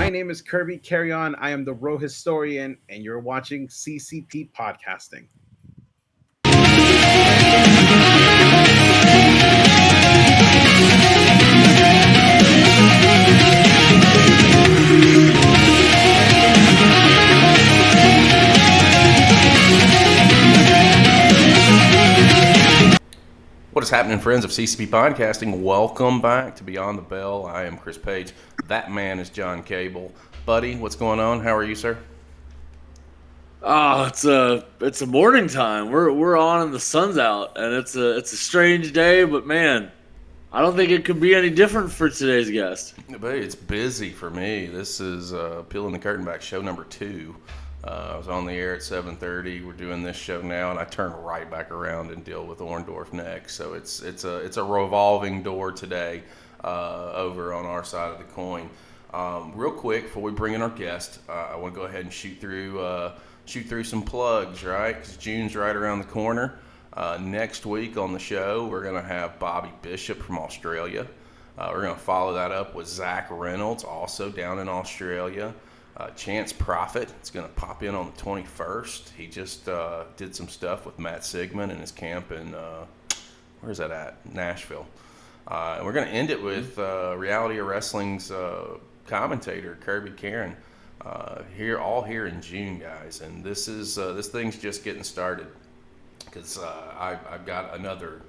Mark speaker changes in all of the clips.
Speaker 1: My name is Kirby Carrion. I am the Row Historian, and you're watching CCP Podcasting.
Speaker 2: What is happening, friends of CCP Podcasting? Welcome back to Beyond the Bell. I am Chris Page. That man is John Cable. Buddy, what's going on? How are you, sir?
Speaker 3: Oh, it's a morning time. We're on and the sun's out, and it's a strange day, but man, I don't think it could be any different for today's guest.
Speaker 2: But it's busy for me. This is Peeling the Curtain Back, show number 2. I was on the air at 7:30. We're doing this show now, and I turn right back around and deal with Orndorff next. So it's a revolving door today over on our side of the coin. Real quick, before we bring in our guest, I want to go ahead and shoot through some plugs, right? Because June's right around the corner. Next week on the show, we're going to have Bobby Bishop from Australia. We're going to follow that up with Zach Reynolds, also down in Australia. Chance Prophet is going to pop in on the 21st. He just did some stuff with Matt Sigmund and his camp in, where's that at? Nashville. And we're going to end it with Reality of Wrestling's commentator, Kirby Karen, here in June, guys. And this thing's just getting started because I've got another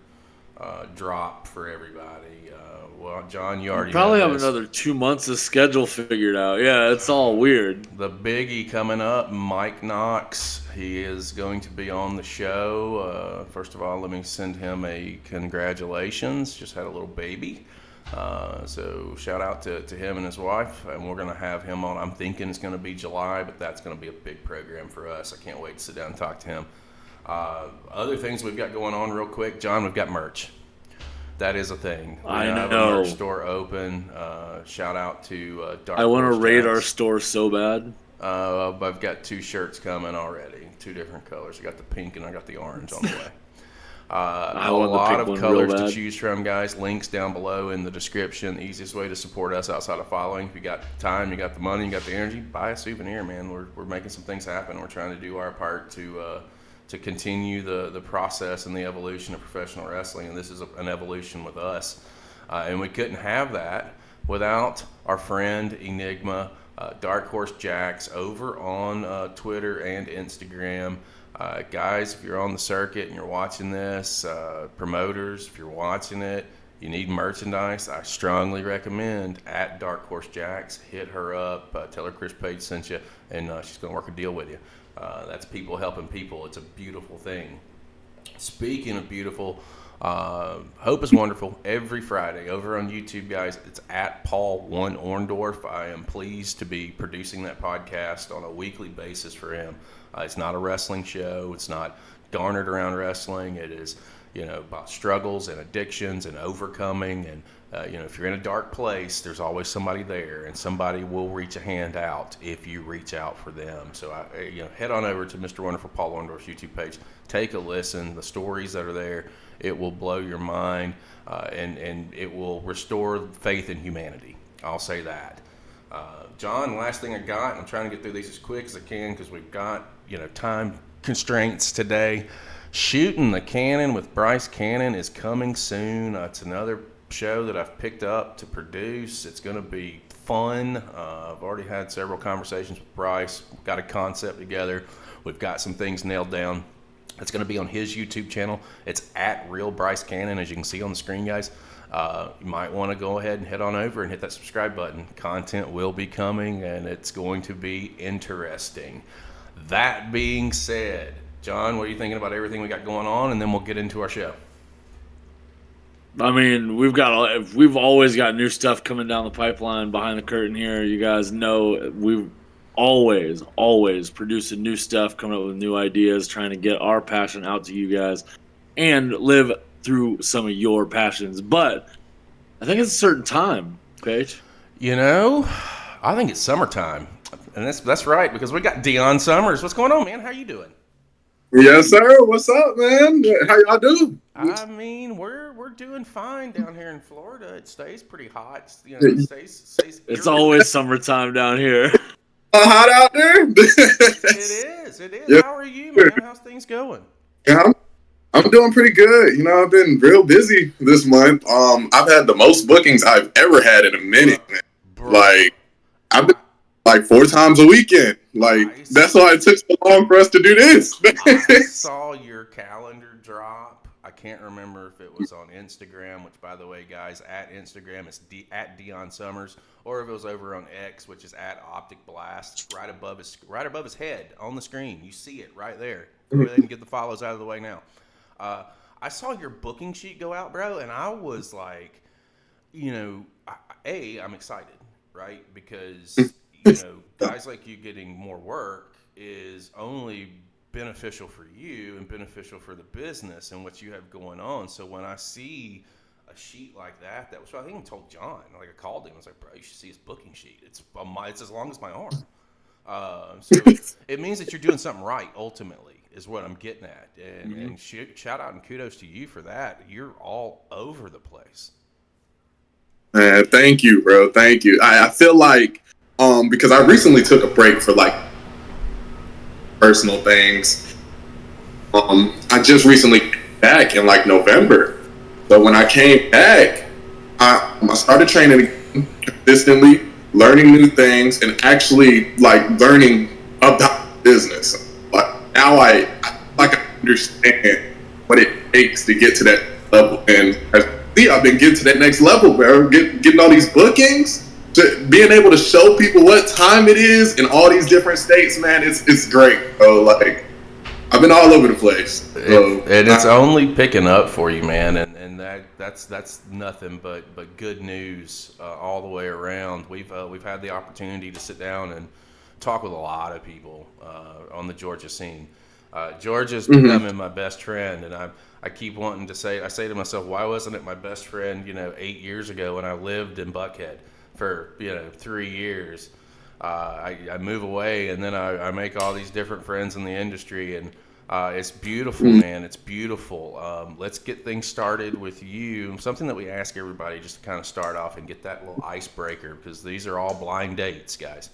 Speaker 2: drop for everybody. Well, John, you already
Speaker 3: probably have
Speaker 2: this.
Speaker 3: Another 2 months of schedule figured out. Yeah, it's all weird.
Speaker 2: The biggie coming up, Mike Knox. He is going to be on the show. First of all, let me send him a congratulations. Just had a little baby. So shout out to him and his wife. And we're going to have him on. I'm thinking it's going to be July, but that's going to be a big program for us. I can't wait to sit down and talk to him. Other things we've got going on real quick. John, we've got merch. That is a thing.
Speaker 3: I know.
Speaker 2: Have a merch store open. Shout out to Dark
Speaker 3: I want to
Speaker 2: Horse
Speaker 3: raid
Speaker 2: Jacks.
Speaker 3: our store so bad.
Speaker 2: I've got 2 shirts coming already, 2 different colors. I got the pink and I got the orange on the way.
Speaker 3: I
Speaker 2: a
Speaker 3: want the
Speaker 2: lot
Speaker 3: pink
Speaker 2: of
Speaker 3: one real
Speaker 2: colors to
Speaker 3: bad.
Speaker 2: choose from, guys. Links down below in the description. The easiest way to support us outside of following. If you got time, you got the money, you got the energy, buy a souvenir, man. We're making some things happen. We're trying to do our part to continue the process and the evolution of professional wrestling, and this is an evolution with us. And we couldn't have that without our friend Enigma, Dark Horse Jacks, over on Twitter and Instagram. Guys, if you're on the circuit and you're watching this, promoters, if you're watching it, you need merchandise, I strongly recommend at Dark Horse Jacks. Hit her up, tell her Chris Page sent you, and she's going to work a deal with you. That's people helping people. It's a beautiful thing. Speaking of beautiful, Hope is Wonderful every Friday over on YouTube, guys. It's at Paul1Orndorff. I am pleased to be producing that podcast on a weekly basis for him. It's not a wrestling show. It's not garnered around wrestling. It is, about struggles and addictions and overcoming. And, if you're in a dark place, there's always somebody there, and somebody will reach a hand out if you reach out for them. So, head on over to Mr. Wonderful Paul Orndorff's YouTube page. Take a listen. The stories that are there, it will blow your mind, and it will restore faith in humanity. I'll say that. John, last thing I got, and I'm trying to get through these as quick as I can because we've got, time constraints today. Shooting the Cannon with Bryce Cannon is coming soon. It's another show that I've picked up to produce. It's going to be fun. I've already had several conversations with Bryce. We've got a concept together. We've got some things nailed down. It's going to be on his YouTube channel. It's at Real Bryce Cannon, as you can see on the screen, guys. You might want to go ahead and head on over and hit that subscribe button. Content will be coming, and it's going to be interesting. That being said, John, what are you thinking about everything we got going on? And then we'll get into our show.
Speaker 3: I mean, we've always got new stuff coming down the pipeline behind the curtain here. You guys know we've always producing new stuff, coming up with new ideas, trying to get our passion out to you guys and live through some of your passions. But I think it's a certain time, Paige.
Speaker 2: I think it's summertime. And that's right, because we got Deon Summerz. What's going on, man? How you doing?
Speaker 4: Yes, sir. What's up, man? How y'all doing?
Speaker 2: I mean, we're doing fine down here in Florida. It stays pretty hot. You know, it stays
Speaker 3: It's
Speaker 2: eerie.
Speaker 3: always summertime down here.
Speaker 4: Hot out there.
Speaker 2: It is. It is.
Speaker 4: Yeah.
Speaker 2: How are you, man? How's things going?
Speaker 4: Yeah, I'm doing pretty good. You know, I've been real busy this month. I've had the most bookings I've ever had in a minute, man.
Speaker 2: Bro,
Speaker 4: Like, I've been like 4 times a weekend. Like, that's why it took so long for us to do this.
Speaker 2: I saw your calendar drop. I can't remember if it was on Instagram, which, by the way, guys, at Instagram it's at Deon Summerz, or if it was over on X, which is at Optic Blast, right above his head on the screen. You see it right there. Go ahead and get the follows out of the way now. I saw your booking sheet go out, bro, and I was like, you know, I'm excited, right? Because you know, guys like you getting more work is only beneficial for you and beneficial for the business and what you have going on. So when I see a sheet like that was what I think I told John. Like, I called him. I was like, bro, you should see his booking sheet. It's as long as my arm. So it means that you're doing something right. Ultimately, is what I'm getting at. And shout out and kudos to you for that. You're all over the place.
Speaker 4: Man, thank you, bro. Thank you. I feel like because I recently took a break for like personal things. I just recently came back in like November. So when I came back, I started training again consistently, learning new things, and actually like learning about business. Like, now I understand what it takes to get to that level, and I've been getting to that next level, bro. Getting all these bookings. Being able to show people what time it is in all these different states, man, it's great. So, like, I've been all over the place. So,
Speaker 2: and it's only picking up for you, man, and that's nothing but good news all the way around. We've had the opportunity to sit down and talk with a lot of people on the Georgia scene. Georgia's becoming my best friend, and I keep wanting to say, I say to myself, why wasn't it my best friend, 8 years ago when I lived in Buckhead for 3 years? I move away, and then I make all these different friends in the industry, and it's beautiful, man. It's beautiful. Let's get things started with you. Something that we ask everybody just to kind of start off and get that little icebreaker, because these are all blind dates, guys.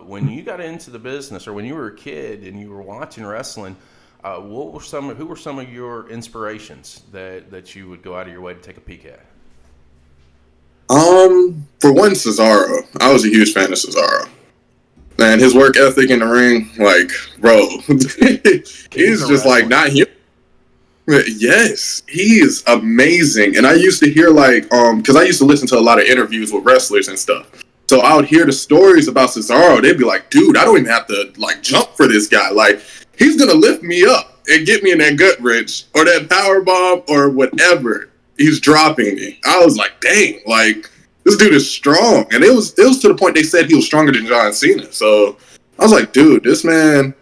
Speaker 2: When you got into the business, or when you were a kid and you were watching wrestling, who were some of your inspirations that you would go out of your way to take a peek at?
Speaker 4: For one, Cesaro. I was a huge fan of Cesaro. Man, his work ethic in the ring, like, bro, he's just like not him. Yes, he is amazing. And I used to hear because I used to listen to a lot of interviews with wrestlers and stuff. So I would hear the stories about Cesaro. They'd be like, dude, I don't even have to like jump for this guy. Like, he's gonna lift me up and get me in that gut wrench or that power bomb or whatever he's dropping me. I was like, dang, like, this dude is strong. And it was to the point they said he was stronger than John Cena. So I was like, dude, this man,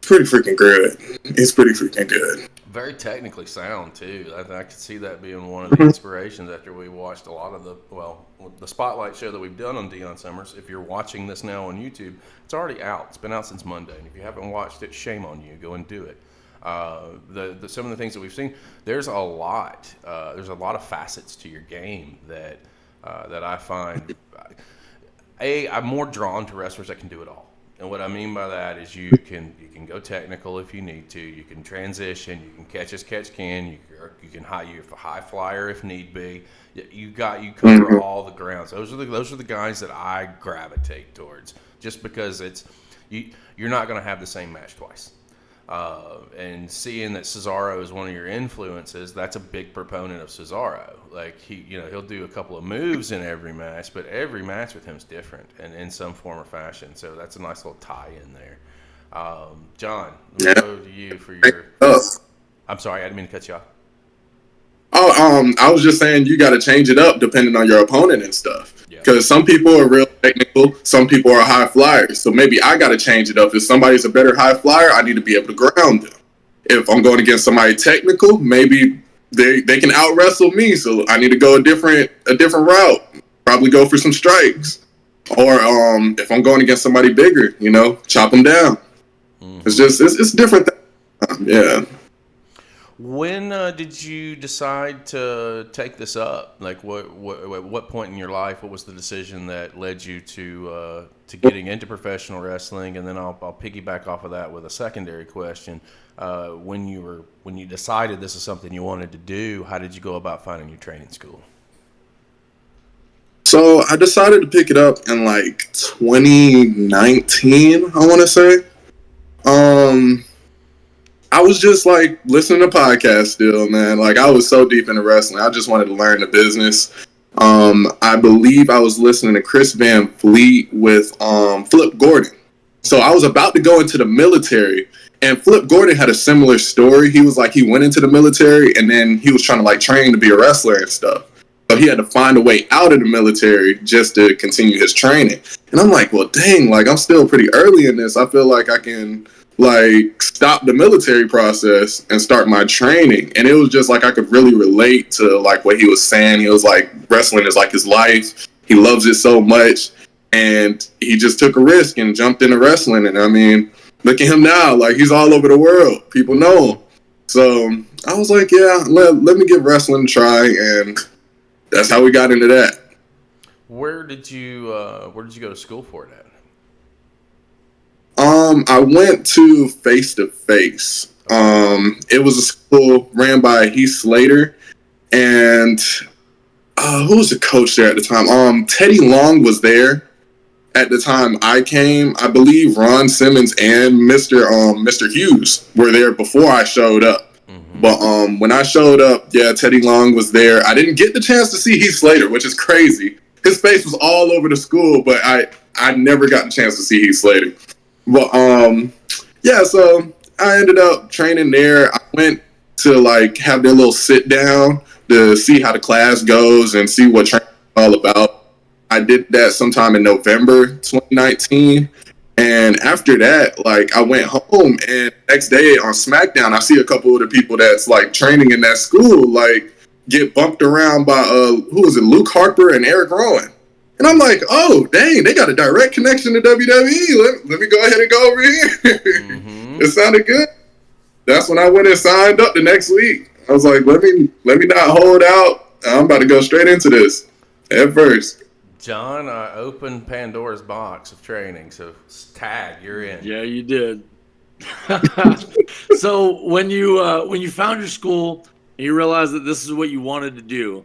Speaker 4: pretty freaking good. He's pretty freaking good.
Speaker 2: Very technically sound, too. I could see that being one of the inspirations after we watched a lot of the Spotlight show that we've done on Deon Summerz. If you're watching this now on YouTube, it's already out. It's been out since Monday. And if you haven't watched it, shame on you. Go and do it. Some of the things that we've seen, there's a lot of facets to your game that I find. I'm more drawn to wrestlers that can do it all. And what I mean by that is you can go technical if you need to. You can transition. You can catch as catch can. You can high flyer if need be. You cover all the grounds. Those are the guys that I gravitate towards, just because you're not going to have the same match twice. And seeing that Cesaro is one of your influences, that's a big proponent of Cesaro. Like, he'll do a couple of moves in every match, but every match with him is different and in some form or fashion. So that's a nice little tie in there. John, let me go to you for your. I'm sorry, I didn't mean to cut you off.
Speaker 4: I was just saying you got to change it up depending on your opponent and stuff. Because some people are real technical, some people are high flyers. So maybe I got to change it up. If somebody's a better high flyer, I need to be able to ground them. If I'm going against somebody technical, maybe they can out wrestle me. So I need to go a different route. Probably go for some strikes. Or if I'm going against somebody bigger, chop them down. It's different. Yeah.
Speaker 2: When did you decide to take this up? Like, at what point in your life? What was the decision that led you to getting into professional wrestling? And then I'll piggyback off of that with a secondary question. When you decided this is something you wanted to do, how did you go about finding your training school?
Speaker 4: So I decided to pick it up in like 2019, I want to say. I was just like listening to podcasts still, man. Like I was so deep into wrestling. I just wanted to learn the business. I believe I was listening to Chris Van Fleet with Flip Gordon. So I was about to go into the military, and Flip Gordon had a similar story. He was like, he went into the military and then he was trying to like train to be a wrestler and stuff. So he had to find a way out of the military just to continue his training. And I'm like, well, dang, like I'm still pretty early in this. I feel like I can like stop the military process and start my training. And it was just like I could really relate to like what he was saying. He was like, wrestling is like his life. He loves it so much. And he just took a risk and jumped into wrestling. And I mean, look at him now. Like he's all over the world. People know him. So I was like, yeah, let me give wrestling a try. And that's how we got into that.
Speaker 2: Where did you go to school for it at?
Speaker 4: I went to Face to Face. It was a school ran by Heath Slater, and who was the coach there at the time? Teddy Long was there at the time I came. I believe Ron Simmons and Mr. Hughes were there before I showed up. Mm-hmm. But when I showed up, yeah, Teddy Long was there. I didn't get the chance to see Heath Slater, which is crazy. His face was all over the school, but I never got the chance to see Heath Slater. But yeah, so I ended up training there. I went to like have their little sit down to see how the class goes and see what training is all about. I did that sometime in November 2019. And after that, like I went home, and next day on SmackDown, I see a couple of the people that's like training in that school, like get bumped around by who was it, Luke Harper and Eric Rowan. And I'm like, oh, dang, they got a direct connection to WWE. Let me go ahead and go over here. Mm-hmm. It sounded good. That's when I went and signed up the next week. I was like, let me not hold out. I'm about to go straight into this at first.
Speaker 2: John, I opened Pandora's box of training, so tag, you're in.
Speaker 3: Yeah, you did. So when you found your school and you realized that this is what you wanted to do,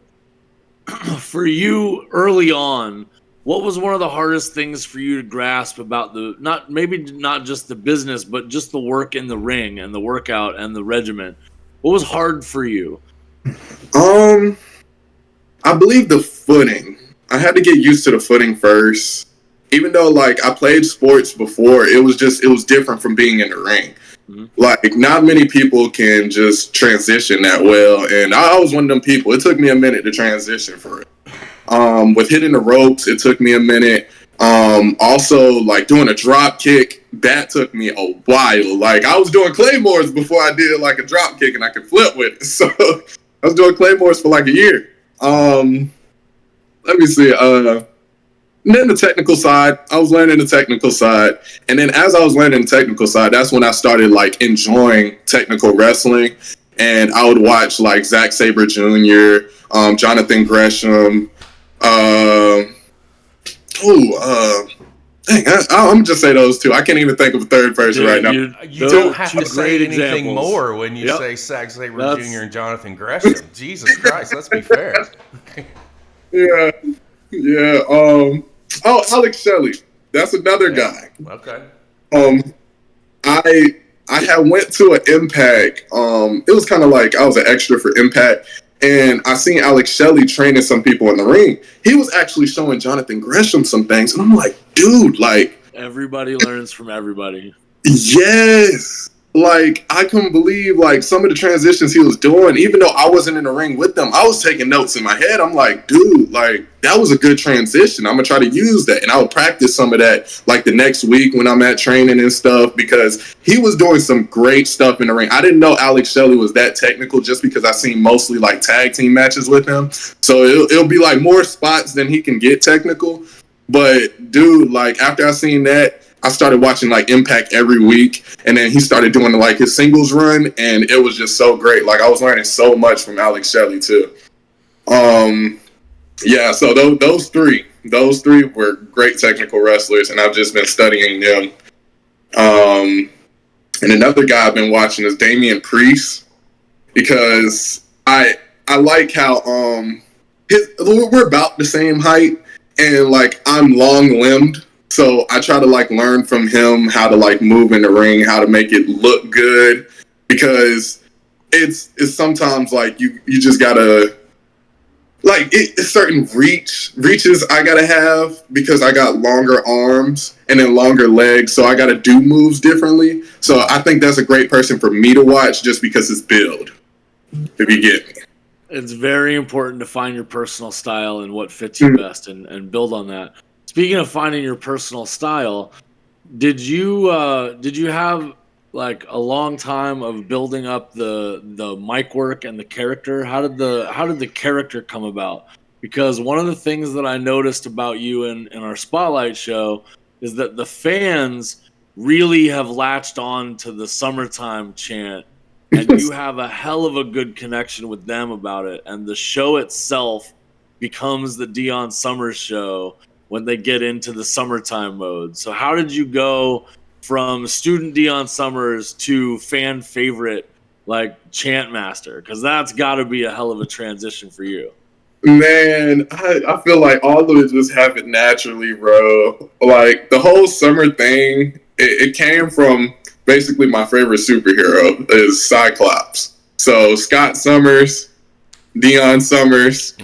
Speaker 3: for you early on, what was one of the hardest things for you to grasp about not just the business, but just the work in the ring and the workout and the regiment? What was hard for you?
Speaker 4: I believe the footing. I had to get used to the footing first. Even though like I played sports before, it was different from being in the ring. Mm-hmm. Like not many people can just transition that well, and I was one of them people. It took me a minute to transition for it. With hitting the ropes, it took me a minute. Also, like doing a drop kick, that took me a while. Like I was doing claymores before I did like a drop kick, and I could flip with it. So I was doing claymores for like a year. Let me see. And then the technical side, I was learning the technical side. And then as I was learning the technical side, that's when I started like enjoying technical wrestling. And I would watch like Zack Sabre Jr., Jonathan Gresham. Dang, I'm just say those two. I can't even think of a third person right now.
Speaker 2: You don't have to say anything more when you say Zack Sabre Jr. and Jonathan Gresham. Jesus Christ, let's be fair.
Speaker 4: Yeah. Alex Shelley. That's another guy.
Speaker 2: Okay.
Speaker 4: I had went to an Impact. It was kind of like I was an extra for Impact, and I seen Alex Shelley training some people in the ring. He was actually showing Jonathan Gresham some things, and I'm like, dude, like
Speaker 3: everybody learns from everybody.
Speaker 4: Yes. Like, I couldn't believe, like, some of the transitions he was doing. Even though I wasn't in the ring with them, I was taking notes in my head. I'm like, dude, like, that was a good transition. I'm going to try to use that. And I would practice some of that, like, the next week when I'm at training and stuff, because he was doing some great stuff in the ring. I didn't know Alex Shelley was that technical just because I seen mostly, like, tag team matches with him. So it'll be, like, more spots than he can get technical. But, dude, like, after I seen that, I started watching like Impact every week, and then he started doing like his singles run, and it was just so great. Like I was learning so much from Alex Shelley too. Yeah, so those three were great technical wrestlers, and I've just been studying them. And another guy I've been watching is Damian Priest, because I like how we're about the same height, and like I'm long limbed, so I try to like learn from him how to like move in the ring, how to make it look good, because it's sometimes like you just gotta like certain reaches I gotta have, because I got longer arms and then longer legs, so I gotta do moves differently. So I think that's a great person for me to watch, just because his build, if you get me.
Speaker 3: It's very important to find your personal style and what fits you best, and build on that. Speaking of finding your personal style, did you have like a long time of building up the mic work and the character? How did the character come about? Because one of the things that I noticed about you in our spotlight show is that the fans really have latched on to the summertime chant, and you have a hell of a good connection with them about it. And the show itself becomes the Deon Summerz show when they get into the summertime mode. So how did you go from student Deon Summerz to fan favorite like chant master? Because that's got to be a hell of a transition for you.
Speaker 4: Man, I feel like all of it just happened naturally, bro. Like the whole summer thing, it came from basically my favorite superhero is Cyclops. So Scott Summers, Deon Summerz.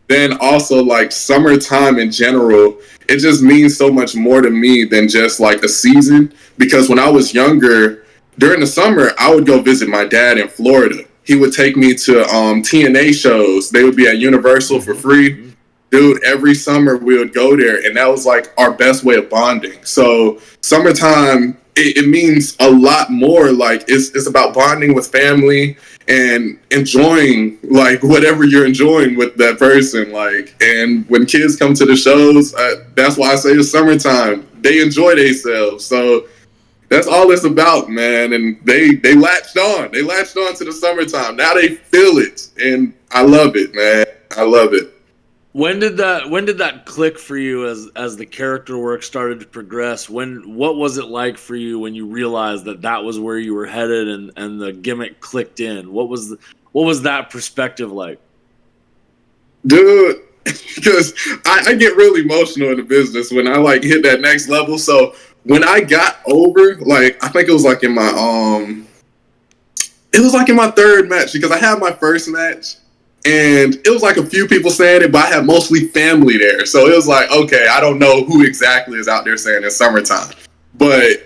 Speaker 4: Then also like summertime in general, it just means so much more to me than just like a season. Because when I was younger, during the summer, I would go visit my dad in Florida. He would take me to TNA shows. They would be at Universal for free. Dude, every summer we would go there, and that was like our best way of bonding. So summertime, it means a lot more. Like it's about bonding with family and enjoying like whatever you're enjoying with that person. Like, and when kids come to the shows, that's why I say it's summertime. They enjoy themselves. So that's all it's about, man. And they latched on. They latched on to the summertime. Now they feel it, and I love it, man. I love it.
Speaker 3: When did that click for you as the character work started to progress? What was it like for you when you realized that was where you were headed, and the gimmick clicked in? What was that perspective like?
Speaker 4: Dude, because I get really emotional in the business when I like hit that next level. So when I got over, like I think it was like in my third match, because I had my first match. And it was like a few people saying it, but I had mostly family there. So it was like, okay, I don't know who exactly is out there saying it's summertime. But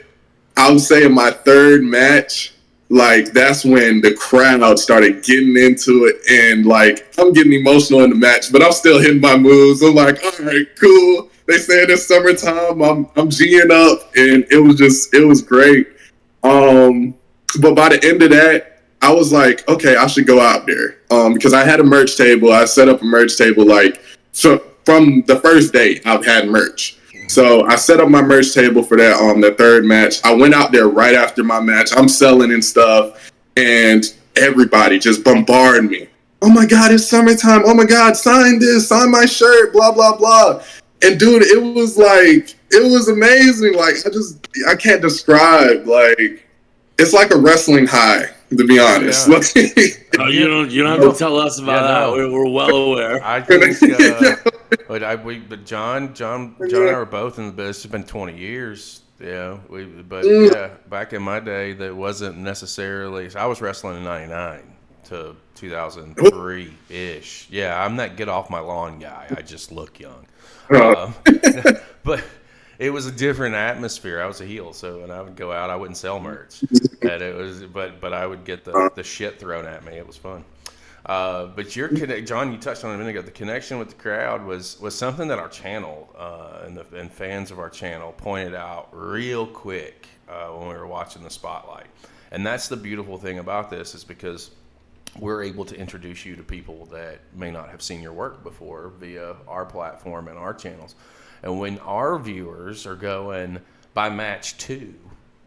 Speaker 4: I would say in my third match, like that's when the crowd started getting into it. And like, I'm getting emotional in the match, but I'm still hitting my moves. I'm like, all right, cool. They saying it's summertime. I'm G'ing up. And it was great. But by the end of that, I was like, okay, I should go out there. Because I had a merch table. I set up a merch table so from the first day I've had merch. So I set up my merch table for that the third match. I went out there right after my match. I'm selling and stuff, and everybody just bombarded me. Oh my God, it's summertime. Oh my God, sign this, sign my shirt, blah, blah, blah. And dude, it was amazing. Like I can't describe, like, it's like a wrestling high, to be honest.
Speaker 3: Yeah. You don't have to tell us about that. We're well aware.
Speaker 2: I think, but John and I were both in the business. It's been 20 years. Yeah, back in my day, that wasn't necessarily. So I was wrestling in '99 to 2003 ish. Yeah, I'm that get off my lawn guy. I just look young, but. It was a different atmosphere. I was a heel, so when I would go out, I wouldn't sell merch, and it was, but I would get the shit thrown at me. It was fun. But John, you touched on it a minute ago. The connection with the crowd was something that our channel and fans of our channel pointed out real quick when we were watching the spotlight. And that's the beautiful thing about this, is because we're able to introduce you to people that may not have seen your work before via our platform and our channels. And when our viewers are going by match 2,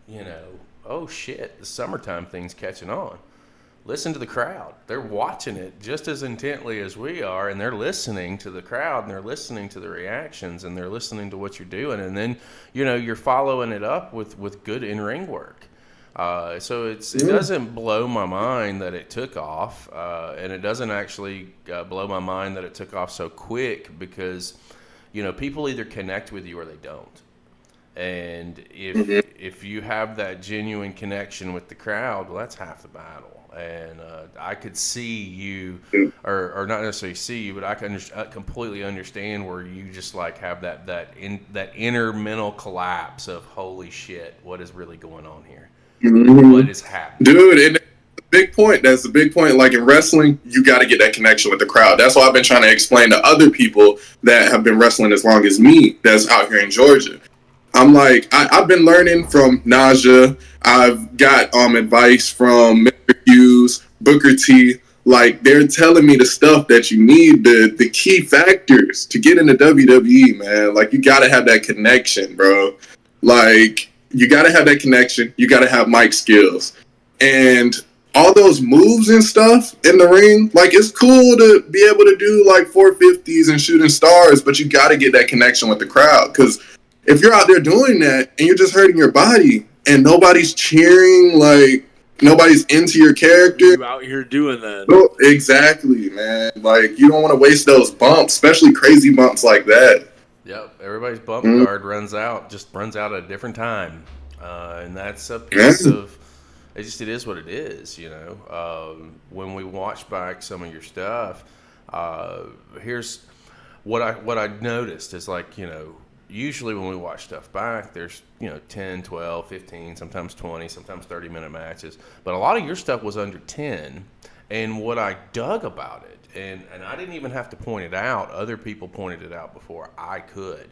Speaker 2: you know, oh shit, the summertime thing's catching on. Listen to the crowd. They're watching it just as intently as we are, and they're listening to the crowd, and they're listening to the reactions, and they're listening to what you're doing. And then, you know, you're following it up with good in-ring work. So it doesn't blow my mind that it took off, and it doesn't actually blow my mind that it took off so quick, because, you know, people either connect with you or they don't. And if you have that genuine connection with the crowd, well, that's half the battle. And I could see you, or not necessarily see you, but I can completely understand where you just like have that inner mental collapse of holy shit, what is really going on here? What is happening,
Speaker 4: dude? And the big point. That's the big point. Like in wrestling, you got to get that connection with the crowd. That's why I've been trying to explain to other people that have been wrestling as long as me, that's out here in Georgia. I'm like, I've been learning from Naja. I've got advice from Mr. Hughes, Booker T. Like, they're telling me the stuff that you need, the key factors to get into WWE, man. Like, you got to have that connection, bro. Like, you got to have that connection. You got to have mic skills. And all those moves and stuff in the ring, like, it's cool to be able to do, like, 450s and shooting stars, but you got to get that connection with the crowd, because if you're out there doing that and you're just hurting your body and nobody's cheering, like nobody's into your character,
Speaker 3: you out here doing that.
Speaker 4: No, exactly, man. Like, you don't want to waste those bumps, especially crazy bumps like that.
Speaker 2: Yep, everybody's bump guard runs out at a different time, and that's a piece of it. It is what it is, you know. When we watch back some of your stuff, here's what I noticed is, like, you know, usually when we watch stuff back, there's, you know, 10, 12, 15, sometimes 20, sometimes 30-minute matches. But a lot of your stuff was under 10. And what I dug about it, and I didn't even have to point it out, other people pointed it out before I could.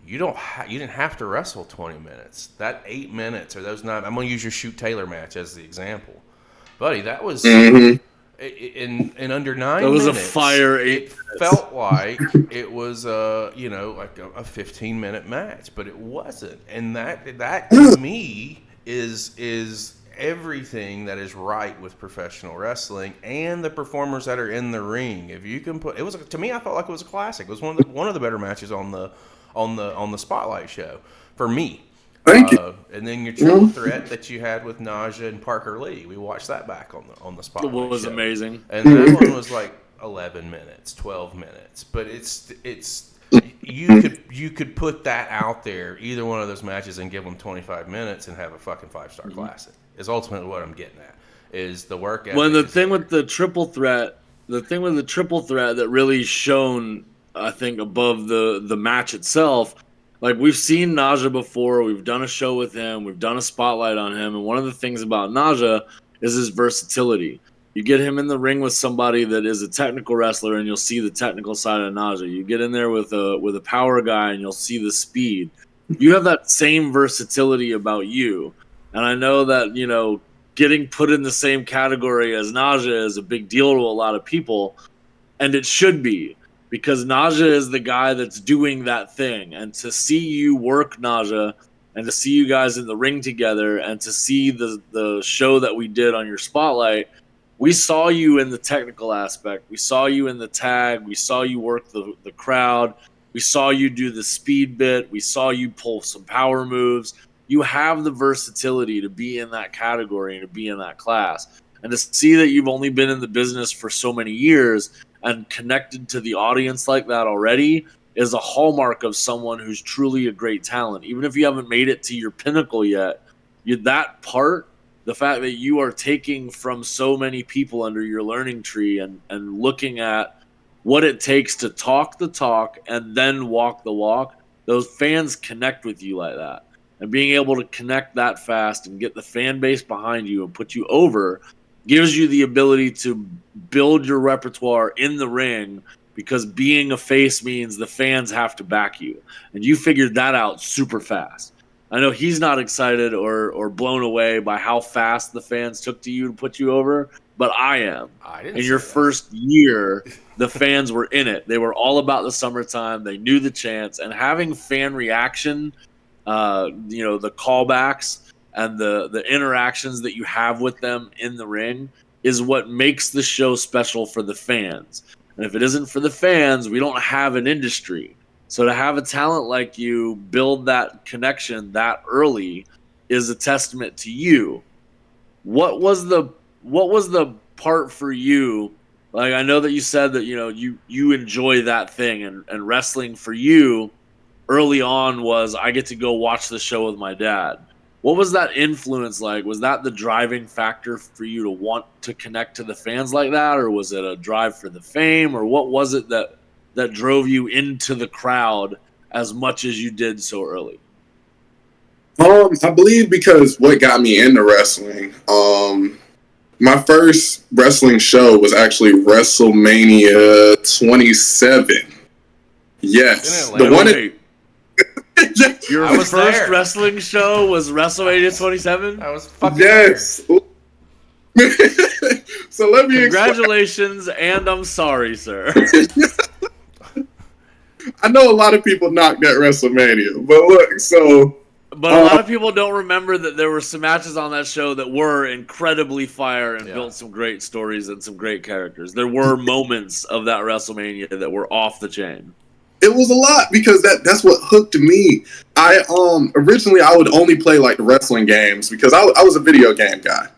Speaker 2: You didn't have to wrestle 20 minutes. That 8 minutes or those 9, I'm going to use your Shoot Taylor match as the example. Buddy, that was... In under 9 minutes,
Speaker 3: that was a fire 8
Speaker 2: it felt like it was you know, like a 15-minute match, but it wasn't. And that to me is everything that is right with professional wrestling and the performers that are in the ring. If you can put, it was, to me, I felt like it was a classic. It was one of the better matches on the Spotlight show for me.
Speaker 4: Thank you.
Speaker 2: And then your triple threat that you had with Naja and Parker Lee, we watched that back on the Spotlight
Speaker 3: show. It was
Speaker 2: show.
Speaker 3: Amazing.
Speaker 2: And that one was like 11 minutes, 12 minutes. But it's you could put that out there, either one of those matches, and give them 25 minutes and have a fucking 5-star classic. Is ultimately what I'm getting at. Is the work ethic.
Speaker 3: When the thing with the triple threat that really shone, I think, above the match itself. Like, we've seen Naja before. We've done a show with him. We've done a spotlight on him. And one of the things about Naja is his versatility. You get him in the ring with somebody that is a technical wrestler, and you'll see the technical side of Naja. You get in there with a power guy, and you'll see the speed. You have that same versatility about you. And I know that, you know, getting put in the same category as Naja is a big deal to a lot of people, and it should be. Because Naja is the guy that's doing that thing. And to see you work Naja, and to see you guys in the ring together, and to see the show that we did on your Spotlight, we saw you in the technical aspect. We saw you in the tag. We saw you work the crowd. We saw you do the speed bit. We saw you pull some power moves. You have the versatility to be in that category and to be in that class. And to see that you've only been in the business for so many years and connected to the audience like that already is a hallmark of someone who's truly a great talent. Even if you haven't made it to your pinnacle yet, that part, the fact that you are taking from so many people under your learning tree and looking at what it takes to talk the talk and then walk the walk, those fans connect with you like that. And being able to connect that fast and get the fan base behind you and put you over gives you the ability to build your repertoire in the ring, because being a face means the fans have to back you. And you figured that out super fast. I know he's not excited or blown away by how fast the fans took to you to put you over, but I am.
Speaker 2: I didn't
Speaker 3: In
Speaker 2: say
Speaker 3: your
Speaker 2: that.
Speaker 3: first year, the fans were in it. They were all about the summertime. They knew the chants, and having fan reaction, the callbacks and the interactions that you have with them in the ring is what makes the show special for the fans. And if it isn't for the fans, we don't have an industry. So to have a talent like you build that connection that early is a testament to you. What was the part for you? Like, I know that you said that you enjoy that thing, and wrestling for you early on was, I get to go watch the show with my dad. What was that influence like? Was that the driving factor for you to want to connect to the fans like that, or was it a drive for the fame, or what was it that drove you into the crowd as much as you did so early?
Speaker 4: I believe because what got me into wrestling, my first wrestling show was actually WrestleMania 27. Yes.
Speaker 2: In Atlanta?
Speaker 3: Your
Speaker 2: I was
Speaker 3: first
Speaker 2: there.
Speaker 3: wrestling show was WrestleMania 27?
Speaker 2: I was fucking
Speaker 4: Yes. So let me
Speaker 3: Congratulations, and I'm sorry, sir.
Speaker 4: I know a lot of people knocked at WrestleMania, but look, so
Speaker 3: But a lot of people don't remember that there were some matches on that show that were incredibly fire and built some great stories and some great characters. There were moments of that WrestleMania that were off the chain.
Speaker 4: it was a lot because that's what hooked me. I originally I would only play like the wrestling games because I was a video game guy.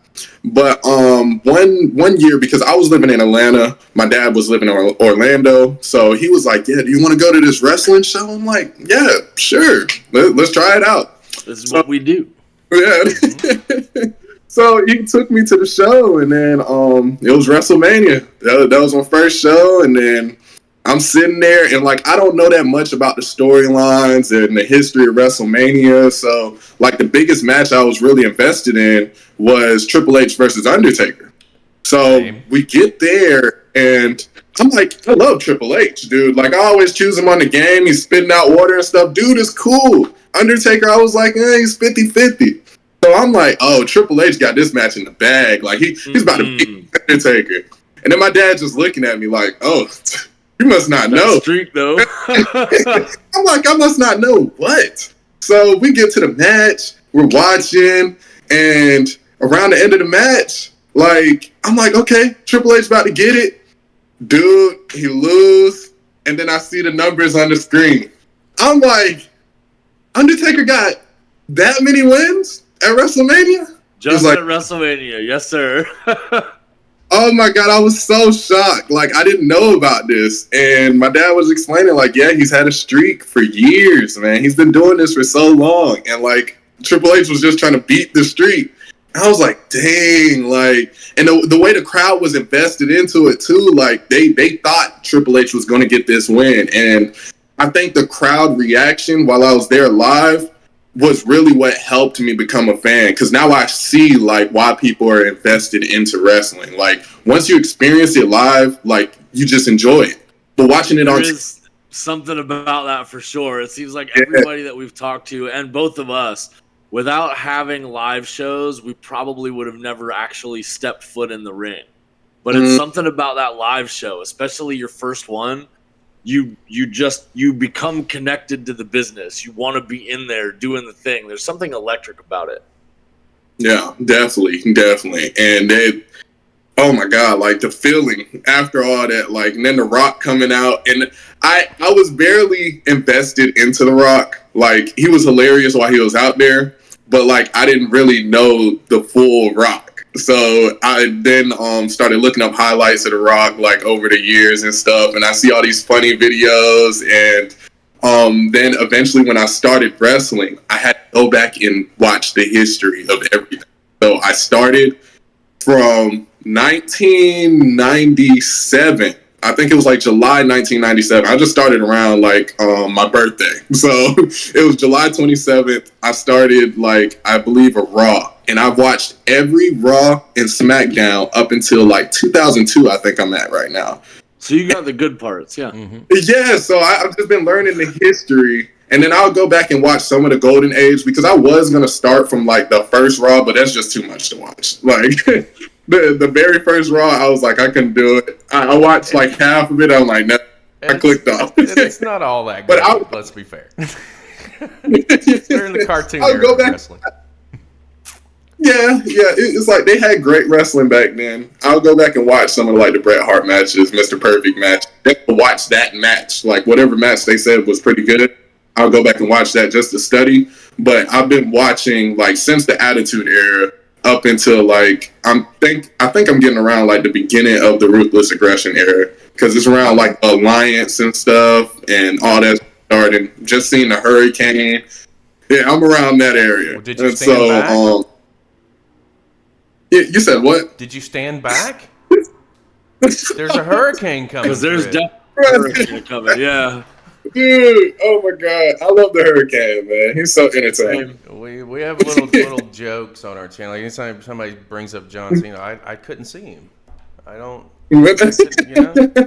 Speaker 4: But one year, because I was living in Atlanta, my dad was living in Orlando, so he was like, "Yeah, do you want to go to this wrestling show?" I'm like, "Yeah, sure, let's try it out."
Speaker 3: This is what we do.
Speaker 4: Yeah. So he took me to the show, and then it was WrestleMania. That was my first show, and then I'm sitting there, and like I don't know that much about the storylines and the history of WrestleMania. So like the biggest match I was really invested in was Triple H versus Undertaker. So we get there, and I'm like, I love Triple H, dude. Like I always choose him on the game. He's spitting out water and stuff. Dude is cool. Undertaker, I was like, he's 50-50. So I'm like, oh, Triple H got this match in the bag. Like he's about to beat Undertaker. And then my dad just looking at me like, oh, you must not know.
Speaker 3: Streak though.
Speaker 4: I'm like, I must not know what. So we get to the match, we're watching, and around the end of the match, like, I'm like, okay, Triple H about to get it. Dude, he lose, and then I see the numbers on the screen. I'm like, Undertaker got that many wins at WrestleMania?
Speaker 3: Just
Speaker 4: like,
Speaker 3: at WrestleMania, yes, sir.
Speaker 4: oh my God, I was so shocked. Like, I didn't know about this. And my dad was explaining, like, yeah, he's had a streak for years, man. He's been doing this for so long. And, like, Triple H was just trying to beat the streak. And I was like, dang, like, and the way the crowd was invested into it, too, like, they thought Triple H was going to get this win. And I think the crowd reaction while I was there live was really what helped me become a fan, because now I see like why people are invested into wrestling. Like once you experience it live, like you just enjoy it. But watching it
Speaker 3: there
Speaker 4: on
Speaker 3: is something about that for sure. It seems like everybody that we've talked to, and both of us, without having live shows, we probably would have never actually stepped foot in the ring. But it's something about that live show, especially your first one. You become connected to the business. You want to be in there doing the thing. There's something electric about it.
Speaker 4: Yeah, definitely. And oh my God, like the feeling after all that, like, and then The Rock coming out, and I was barely invested into The Rock. Like he was hilarious while he was out there, but like I didn't really know the full Rock. So I then started looking up highlights of The Rock like over the years and stuff, and I see all these funny videos. And then eventually, when I started wrestling, I had to go back and watch the history of everything. So I started from 1997. I think it was like July 1997. I just started around like my birthday. So it was July 27th. I started like, I believe, a Raw. And I've watched every Raw and SmackDown up until like 2002, I think I'm at right now.
Speaker 3: So you got the good parts, yeah.
Speaker 4: Yeah, so I've just been learning the history. And then I'll go back and watch some of the Golden Age because I was going to start from like the first Raw, but that's just too much to watch. Like the very first Raw, I was like, I couldn't do it. I watched like half of it. I'm like, no, I clicked off.
Speaker 2: It's not all that good, but let's be fair. They're in the cartoon
Speaker 4: I'll
Speaker 2: era
Speaker 4: go
Speaker 2: of
Speaker 4: back.
Speaker 2: wrestling.
Speaker 4: Yeah. It's like they had great wrestling back then. I'll go back and watch some of like the Bret Hart matches, Mr. Perfect match. Just to watch that match, like whatever match they said was pretty good. I'll go back and watch that just to study. But I've been watching like since the Attitude Era up until like I think I'm getting around like the beginning of the Ruthless Aggression era because it's around like Alliance and stuff and all that starting. Just seeing the Hurricane. Yeah, I'm around that area.
Speaker 2: Well, did you stand back?
Speaker 4: Yeah, you said what?
Speaker 2: Did you stand back? There's a hurricane coming.
Speaker 3: Because there's
Speaker 2: through.
Speaker 3: definitely a hurricane coming. Yeah.
Speaker 4: Dude, oh my God. I love the Hurricane, man. He's so entertaining.
Speaker 2: We have little jokes on our channel. Anytime somebody brings up John Cena, I couldn't see him. I don't, you know, a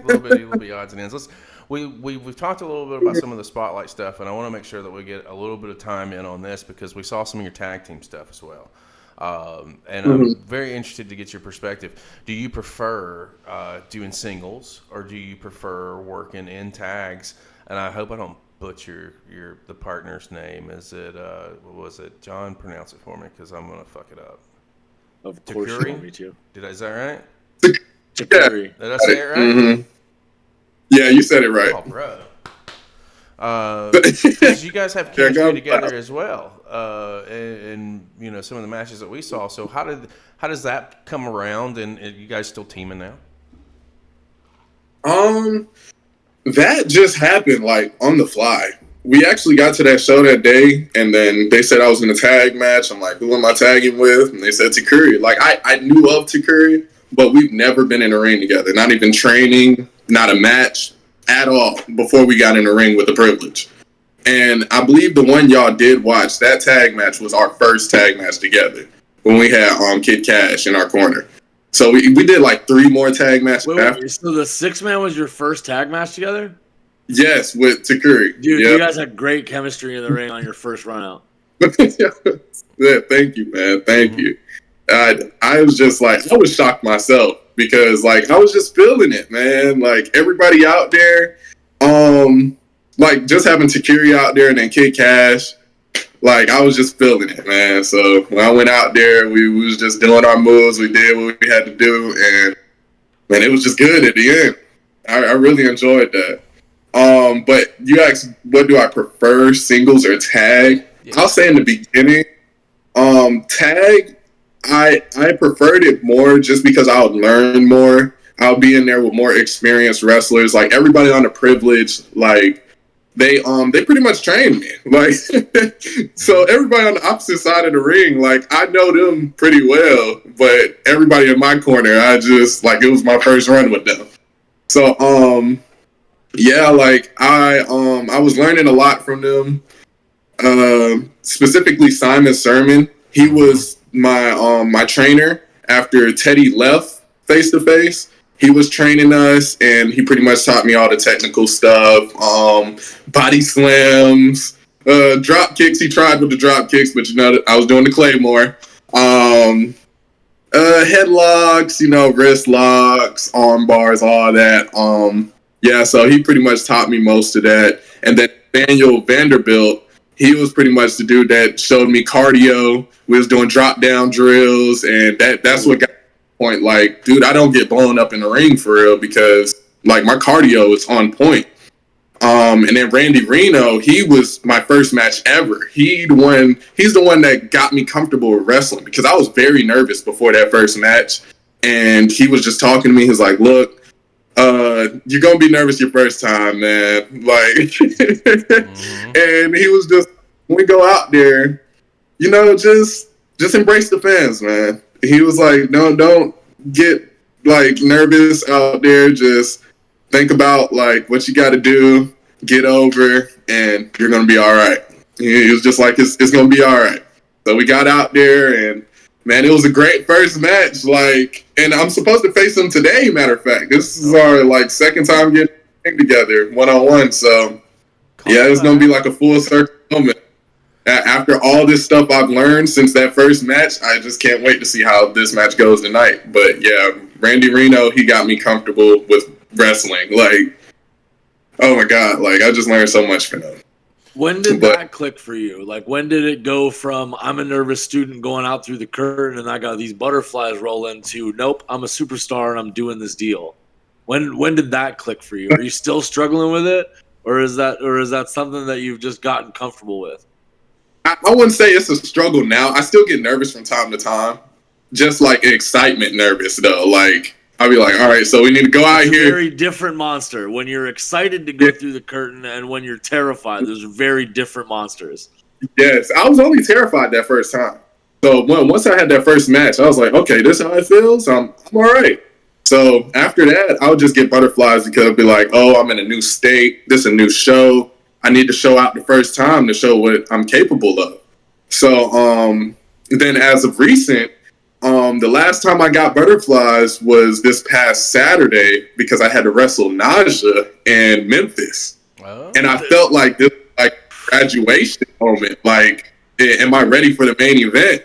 Speaker 2: little bit odds and ends. We've talked a little bit about some of the spotlight stuff, and I want to make sure that we get a little bit of time in on this because we saw some of your tag team stuff as well. And I'm very interested to get your perspective. Do you prefer doing singles or do you prefer working in tags? And I hope I don't butcher the partner's name. Is it what was it? John, pronounce it for me because I'm gonna fuck it up.
Speaker 3: Of course, you want me to.
Speaker 2: Is that right?
Speaker 3: Takuri.
Speaker 2: Did I say it right?
Speaker 4: Mm-hmm. Yeah, you said it right.
Speaker 2: Oh, bro. Because you guys have chemistry together as well, and you know some of the matches that we saw. So how does that come around? And you guys still teaming now?
Speaker 4: That just happened like on the fly. We actually got to that show that day, and then they said I was in a tag match. I'm like, who am I tagging with? And they said Takuri. Like I knew of Takuri, but we've never been in a ring together. Not even training, not a match at all before we got in the ring with the Privilege. And I believe the one y'all did watch, that tag match was our first tag match together when we had Kid Cash in our corner. So we did like 3 more tag matches after.
Speaker 3: So the 6-man was your first tag match together?
Speaker 4: Yes, with Takuri.
Speaker 3: Dude,
Speaker 4: yep.
Speaker 3: You guys had great chemistry in the ring on your first run out.
Speaker 4: Yeah, thank you, man. Thank you. I was just like, I was shocked myself because like I was just feeling it, man. Like everybody out there, like just having Takuri out there and then Kid Cash, like I was just feeling it, man. So when I went out there, we was just doing our moves. We did what we had to do, and man, it was just good at the end. I really enjoyed that. But you asked, what do I prefer, singles or tag? Yeah. I'll say in the beginning, tag, I preferred it more just because I would learn more. I'll be in there with more experienced wrestlers. Like everybody on the Privilege, like they pretty much trained me. Like so everybody on the opposite side of the ring, like I know them pretty well, but everybody in my corner, I just like it was my first run with them. So yeah, like I was learning a lot from them. Specifically Simon Sermon. He was my trainer after Teddy left Face to Face. He was training us, and he pretty much taught me all the technical stuff, body slams, drop kicks. He tried with the drop kicks, but you know I was doing the Claymore, headlocks, you know, wrist locks, arm bars, all that. Yeah, so he pretty much taught me most of that. And then Daniel Vanderbilt, he was pretty much the dude that showed me cardio. We was doing drop down drills, and that's what got me to the point. Like, dude, I don't get blown up in the ring for real because like my cardio is on point. And then Randy Reno, he was my first match ever. He's the one that got me comfortable with wrestling because I was very nervous before that first match. And he was just talking to me. He's like, look, you're gonna be nervous your first time, man. Like, and he was just, when we go out there, you know, just embrace the fans, man. He was like, don't get like nervous out there. Just think about like what you got to do, get over, and you're gonna be all right. He was just like, it's gonna be all right. So we got out there, and man, it was a great first match. Like, and I'm supposed to face him today. Matter of fact, this is our like second time getting together 1-on-1. So Yeah, it's gonna be like a full circle moment. After all this stuff I've learned since that first match, I just can't wait to see how this match goes tonight. But yeah, Randy Reno, he got me comfortable with wrestling. Like, oh my God, like I just learned so much from him.
Speaker 3: When did that click for you? Like, when did it go from I'm a nervous student going out through the curtain and I got these butterflies rolling to nope, I'm a superstar and I'm doing this deal? When did that click for you? Are you still struggling with it, or is that something that you've just gotten comfortable with?
Speaker 4: I wouldn't say it's a struggle now. I still get nervous from time to time, just like excitement nervous though. Like I'll be like, all right, so we need to go out here.
Speaker 3: Very different monster when you're excited to go through the curtain and when you're terrified. Those are very different monsters.
Speaker 4: Yes, I was only terrified that first time. So once I had that first match, I was like, okay, this is how it feels. I'm all right. So after that, I would just get butterflies because I'd be like, oh, I'm in a new state. This is a new show. I need to show out the first time to show what I'm capable of. So then as of recent, the last time I got butterflies was this past Saturday because I had to wrestle Naja in Memphis. Oh. And I felt like this like graduation moment. Like, am I ready for the main event?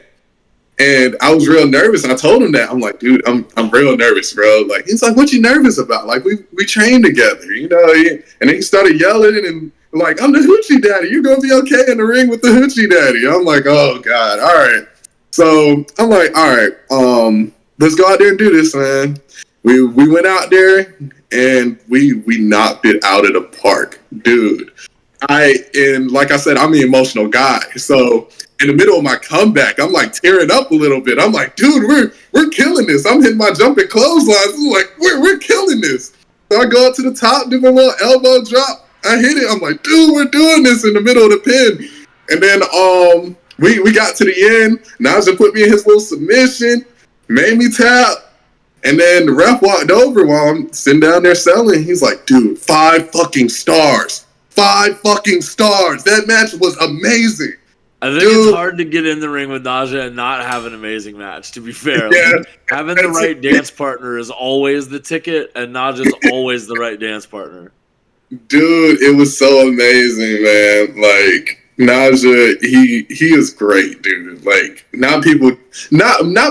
Speaker 4: And I was real nervous. I told him that. I'm like, dude, I'm real nervous, bro. Like, he's like, what you nervous about? Like, we trained together, you know? And then he started yelling and like, I'm the hoochie daddy. You're going to be okay in the ring with the hoochie daddy. I'm like, oh, God. All right. So I'm like, all right, let's go out there and do this, man. We went out there and we knocked it out of the park, dude. And like I said, I'm the emotional guy. So in the middle of my comeback, I'm like tearing up a little bit. I'm like, dude, we're killing this. I'm hitting my jumping clotheslines. I'm like, we're killing this. So I go up to the top, do my little elbow drop. I hit it. I'm like, dude, we're doing this in the middle of the pin. And then we got to the end. Naja put me in his little submission, made me tap. And then the ref walked over while I'm sitting down there selling. He's like, dude, 5 fucking stars. 5 fucking stars. That match was amazing.
Speaker 3: I think it's hard to get in the ring with Naja and not have an amazing match, to be fair.
Speaker 4: Yeah,
Speaker 3: like, having the right dance partner is always the ticket, and Naja's always the right dance partner.
Speaker 4: Dude, it was so amazing, man. Like, Naja, he is great, dude. Like, not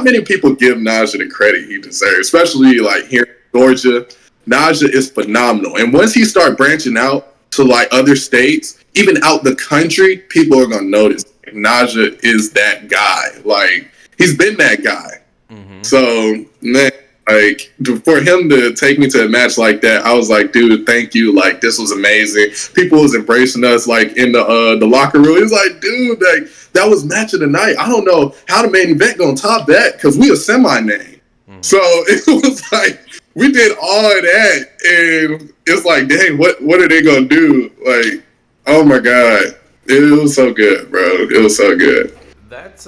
Speaker 4: many people give Naja the credit he deserves, especially like here in Georgia. Naja is phenomenal. And once he start branching out to like other states, even out the country, people are gonna notice Naja is that guy. Like, he's been that guy. Mm-hmm. So, man, like, for him to take me to a match like that, I was like, dude, thank you. Like, this was amazing. People was embracing us, like, in the locker room. He was like, dude, like, that was match of the night. I don't know how the main event gonna top that because we a semi-name. Mm-hmm. So it was like, we did all of that, and it's like, dang, what are they gonna do? Like, oh my God. It was so good, bro. It was so good.
Speaker 2: That's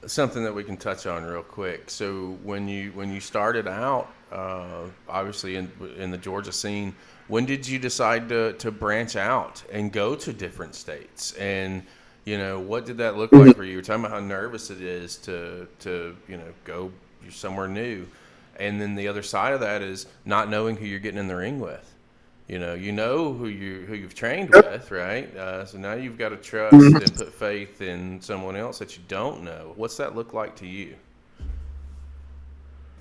Speaker 2: something that we can touch on real quick. So when you started out, obviously in the Georgia scene, when did you decide to branch out and go to different states? And what did that look like for you? You're talking about how nervous it is to go somewhere new, and then the other side of that is not knowing who you're getting in the ring with. You know who you've trained with, right? So now you've got to trust and put faith in someone else that you don't know. What's that look like to you?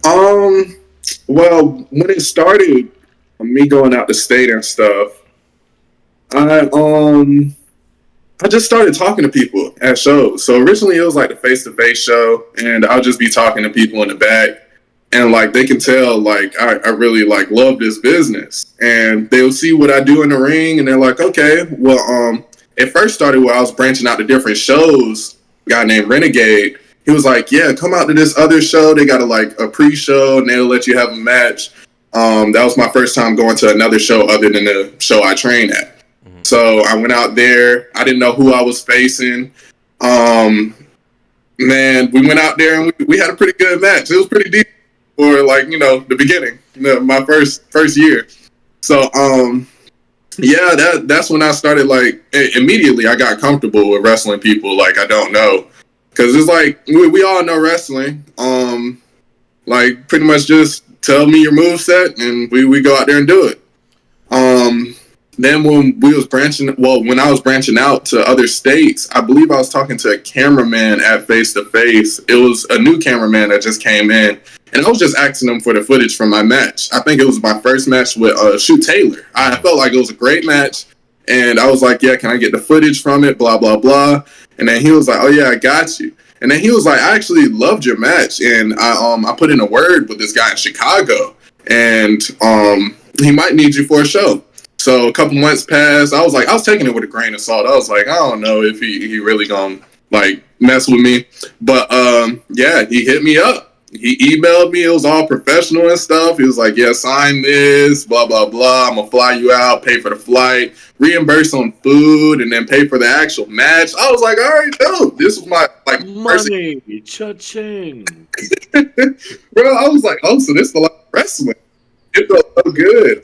Speaker 4: Well, when it started, me going out to state and stuff, I just started talking to people at shows. So originally it was like the face-to-face show, and I'll just be talking to people in the back. And like they can tell, like I really like love this business, and they'll see what I do in the ring, and they're like, okay, well, it first started where I was branching out to different shows. A guy named Renegade, he was like, yeah, come out to this other show. They got a pre-show, and they'll let you have a match. That was my first time going to another show other than the show I trained at. Mm-hmm. So I went out there. I didn't know who I was facing. Man, we went out there and we had a pretty good match. It was pretty deep. For the beginning, my first year. So yeah, that's when I started immediately I got comfortable with wrestling people like I don't know, because it's like we all know wrestling. Pretty much just tell me your moveset and we go out there and do it. then when I was branching out to other states, I believe I was talking to a cameraman at Face to Face. It was a new cameraman that just came in, and I was just asking him for the footage from my match. I think it was my first match with Shoot Taylor. I felt like it was a great match, and I was like, yeah, can I get the footage from it, blah, blah, blah. And then he was like, oh, yeah, I got you. And then he was like, I actually loved your match, and I put in a word with this guy in Chicago, and he might need you for a show. So a couple months passed. I was taking it with a grain of salt. I was like, I don't know if he really gonna like mess with me. But yeah, he hit me up. He emailed me. It was all professional and stuff. He was like, yeah, sign this, blah, blah, blah. I'm gonna fly you out, pay for the flight, reimburse on food, and then pay for the actual match. I was like, all right, dope. This was my like
Speaker 3: money, cha-ching.
Speaker 4: Bro, I was like, oh, so this is a lot of wrestling. It felt so good.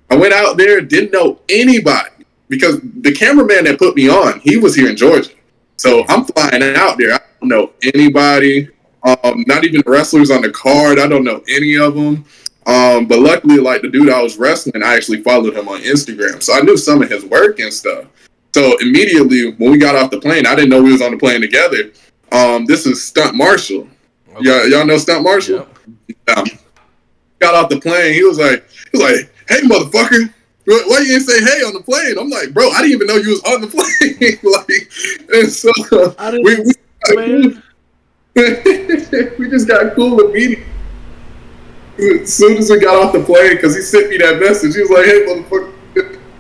Speaker 4: I went out there, didn't know anybody because the cameraman that put me on, he was here in Georgia. So I'm flying out there. I don't know anybody, not even the wrestlers on the card. I don't know any of them. But luckily, like the dude I was wrestling, I actually followed him on Instagram. So I knew some of his work and stuff. So immediately when we got off the plane, I didn't know we was on the plane together. This is Stunt Marshall. Okay. Y'all know Stunt Marshall? Yeah. Got off the plane. He was like, hey, motherfucker, why you didn't say hey on the plane? I'm like, bro, I didn't even know you was on the plane. Like, and so we just got cool immediately. As soon as we got off the plane, because he sent me that message, he was like, hey, motherfucker,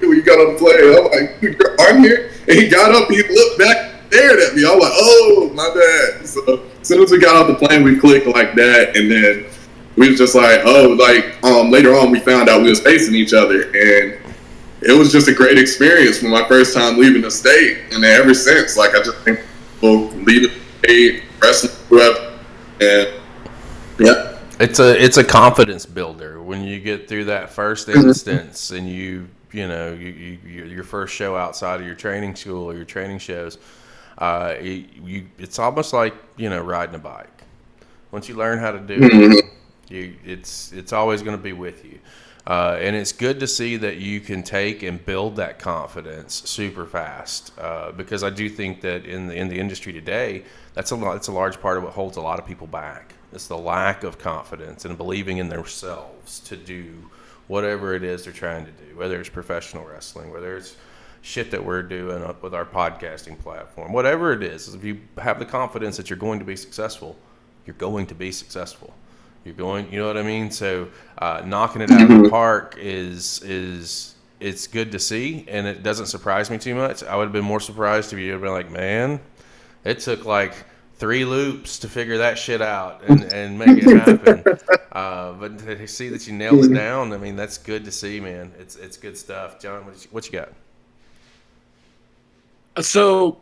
Speaker 4: when you got on the plane, I'm like, you're on here? And he got up, he looked back, stared at me. I was like, oh, my bad. So as soon as we got off the plane, we clicked like that, and then we was just like, oh, like, later on we found out we was facing each other, and it was just a great experience for my first time leaving the state. And then ever since, like, I just think people leaving the state, wrestling, whoever, and yeah.
Speaker 2: It's a confidence builder when you get through that first instance and you know, your first show outside of your training school or your training shows, it's almost like, you know, riding a bike. Once you learn how to do it, it's always going to be with you, and it's good to see that you can take and build that confidence super fast, because I do think that in the industry today, that's a large part of what holds a lot of people back. It's the lack of confidence and believing in themselves to do whatever it is they're trying to do, whether it's professional wrestling, whether it's shit that we're doing up with our podcasting platform, whatever it is. If you have the confidence that you're going to be successful, you're going to be successful. You know what I mean? So knocking it out of the park is it's good to see, and it doesn't surprise me too much. I would have been more surprised if you had been like, man, it took like 3 loops to figure that shit out and make it happen. But to see that you nailed it down, I mean, that's good to see, man. It's good stuff. John, what you got?
Speaker 3: So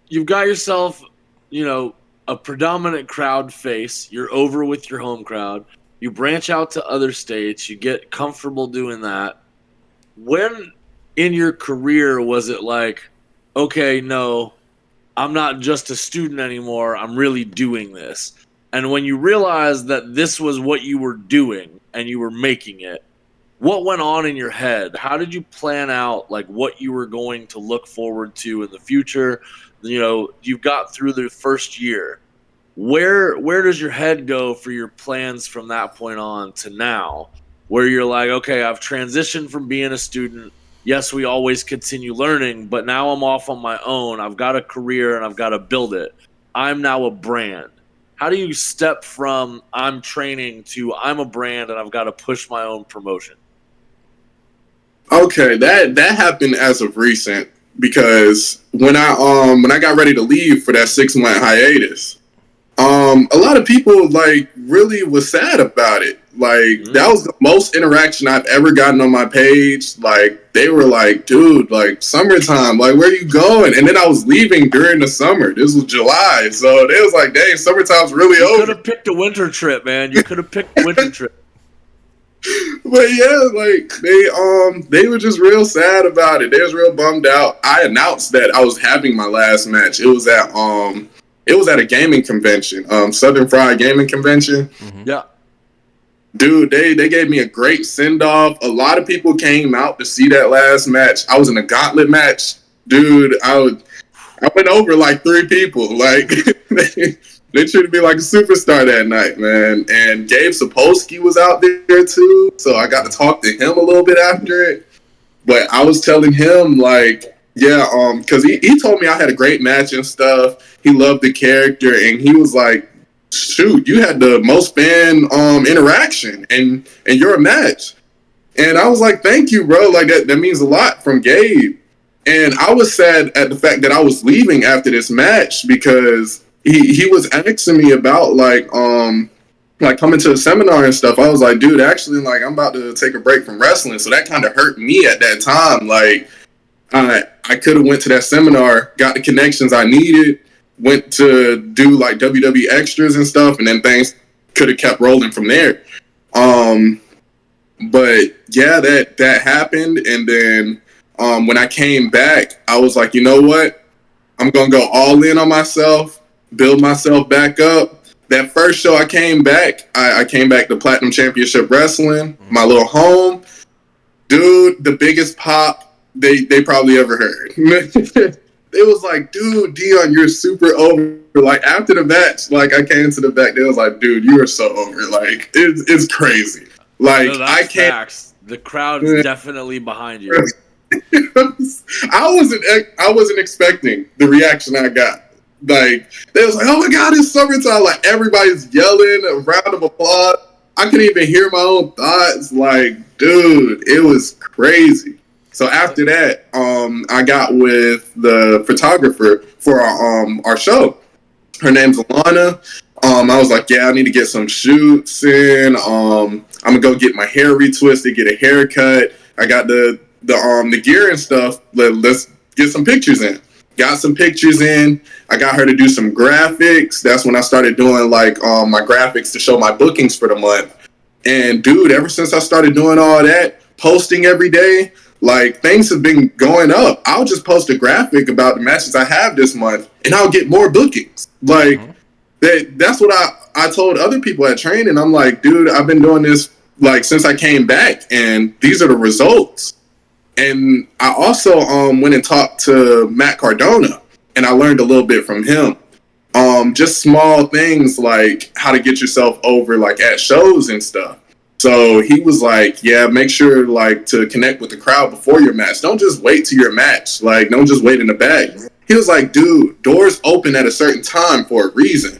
Speaker 3: you've got yourself, you know, a predominant crowd face. You're over with your home crowd. You branch out to other states. You get comfortable doing that. When in your career was it like, okay, no, I'm not just a student anymore. I'm really doing this. And when you realized that this was what you were doing and you were making it, what went on in your head? How did you plan out like what you were going to look forward to in the future? You know, you got through the first year. Where does your head go for your plans from that point on to now? Where you're like, okay, I've transitioned from being a student. Yes, we always continue learning, but now I'm off on my own. I've got a career and I've got to build it. I'm now a brand. How do you step from I'm training to I'm a brand and I've got to push my own promotion?
Speaker 4: Okay, that happened as of recent, because when I got ready to leave for that 6-month hiatus, a lot of people like really was sad about it. Like that was the most interaction I've ever gotten on my page. Like they were like, dude, like summertime, like where you going? And then I was leaving during the summer. This was July. So they was like, dang, summertime's really over.
Speaker 3: You could have picked a winter trip, man. You could have picked a winter trip.
Speaker 4: But yeah, like they were just real sad about it. They was real bummed out. I announced that I was having my last match. It was at a gaming convention, Southern Fried Gaming Convention.
Speaker 3: Mm-hmm. Yeah.
Speaker 4: Dude, they gave me a great send off. A lot of people came out to see that last match. I was in a gauntlet match, dude. I went over like 3 people. Like they treated me like a superstar that night, man. And Gabe Sapolsky was out there too, so I got to talk to him a little bit after it. But I was telling him like, yeah, because he told me I had a great match and stuff. He loved the character, and he was like, shoot, you had the most fan interaction in your match. And I was like, thank you, bro. Like that means a lot from Gabe. And I was sad at the fact that I was leaving after this match because he was asking me about like coming to a seminar and stuff. I was like, dude, actually, like I'm about to take a break from wrestling. So that kind of hurt me at that time. Like I could have went to that seminar, got the connections I needed, went to do like WWE extras and stuff, and then things could have kept rolling from there. But yeah, that happened. And then when I came back, I was like, you know what? I'm going to go all in on myself, build myself back up. That first show I came back, I came back to Platinum Championship Wrestling, my little home. Dude, the biggest pop they probably ever heard. It was like, dude, Deon, you're super over. Like, after the match, like, I came to the back. They was like, dude, you are so over. Like, it's crazy. Like,
Speaker 3: no, that's
Speaker 4: I can't.
Speaker 3: Facts. The crowd's definitely behind you.
Speaker 4: I wasn't expecting the reaction I got. Like, they was like, oh my God, it's summertime. Like, everybody's yelling, a round of applause. I couldn't even hear my own thoughts. Like, dude, it was crazy. So after that, I got with the photographer for our show. Her name's Alana. I was like, yeah, I need to get some shoots in. I'm gonna go get my hair retwisted, get a haircut. I got the gear and stuff. Let's get some pictures in. Got some pictures in. I got her to do some graphics. That's when I started doing like my graphics to show my bookings for the month. And dude, ever since I started doing all that, posting every day, like things have been going up. I'll just post a graphic about the matches I have this month, and I'll get more bookings. Like that's what I told other people at training. I'm like, dude, I've been doing this like since I came back, and these are the results. And I also went and talked to Matt Cardona, and I learned a little bit from him. Just small things like how to get yourself over like at shows and stuff. So he was like, yeah, make sure like to connect with the crowd before your match. Don't just wait till your match. Like, don't just wait in the back. He was like, dude, doors open at a certain time for a reason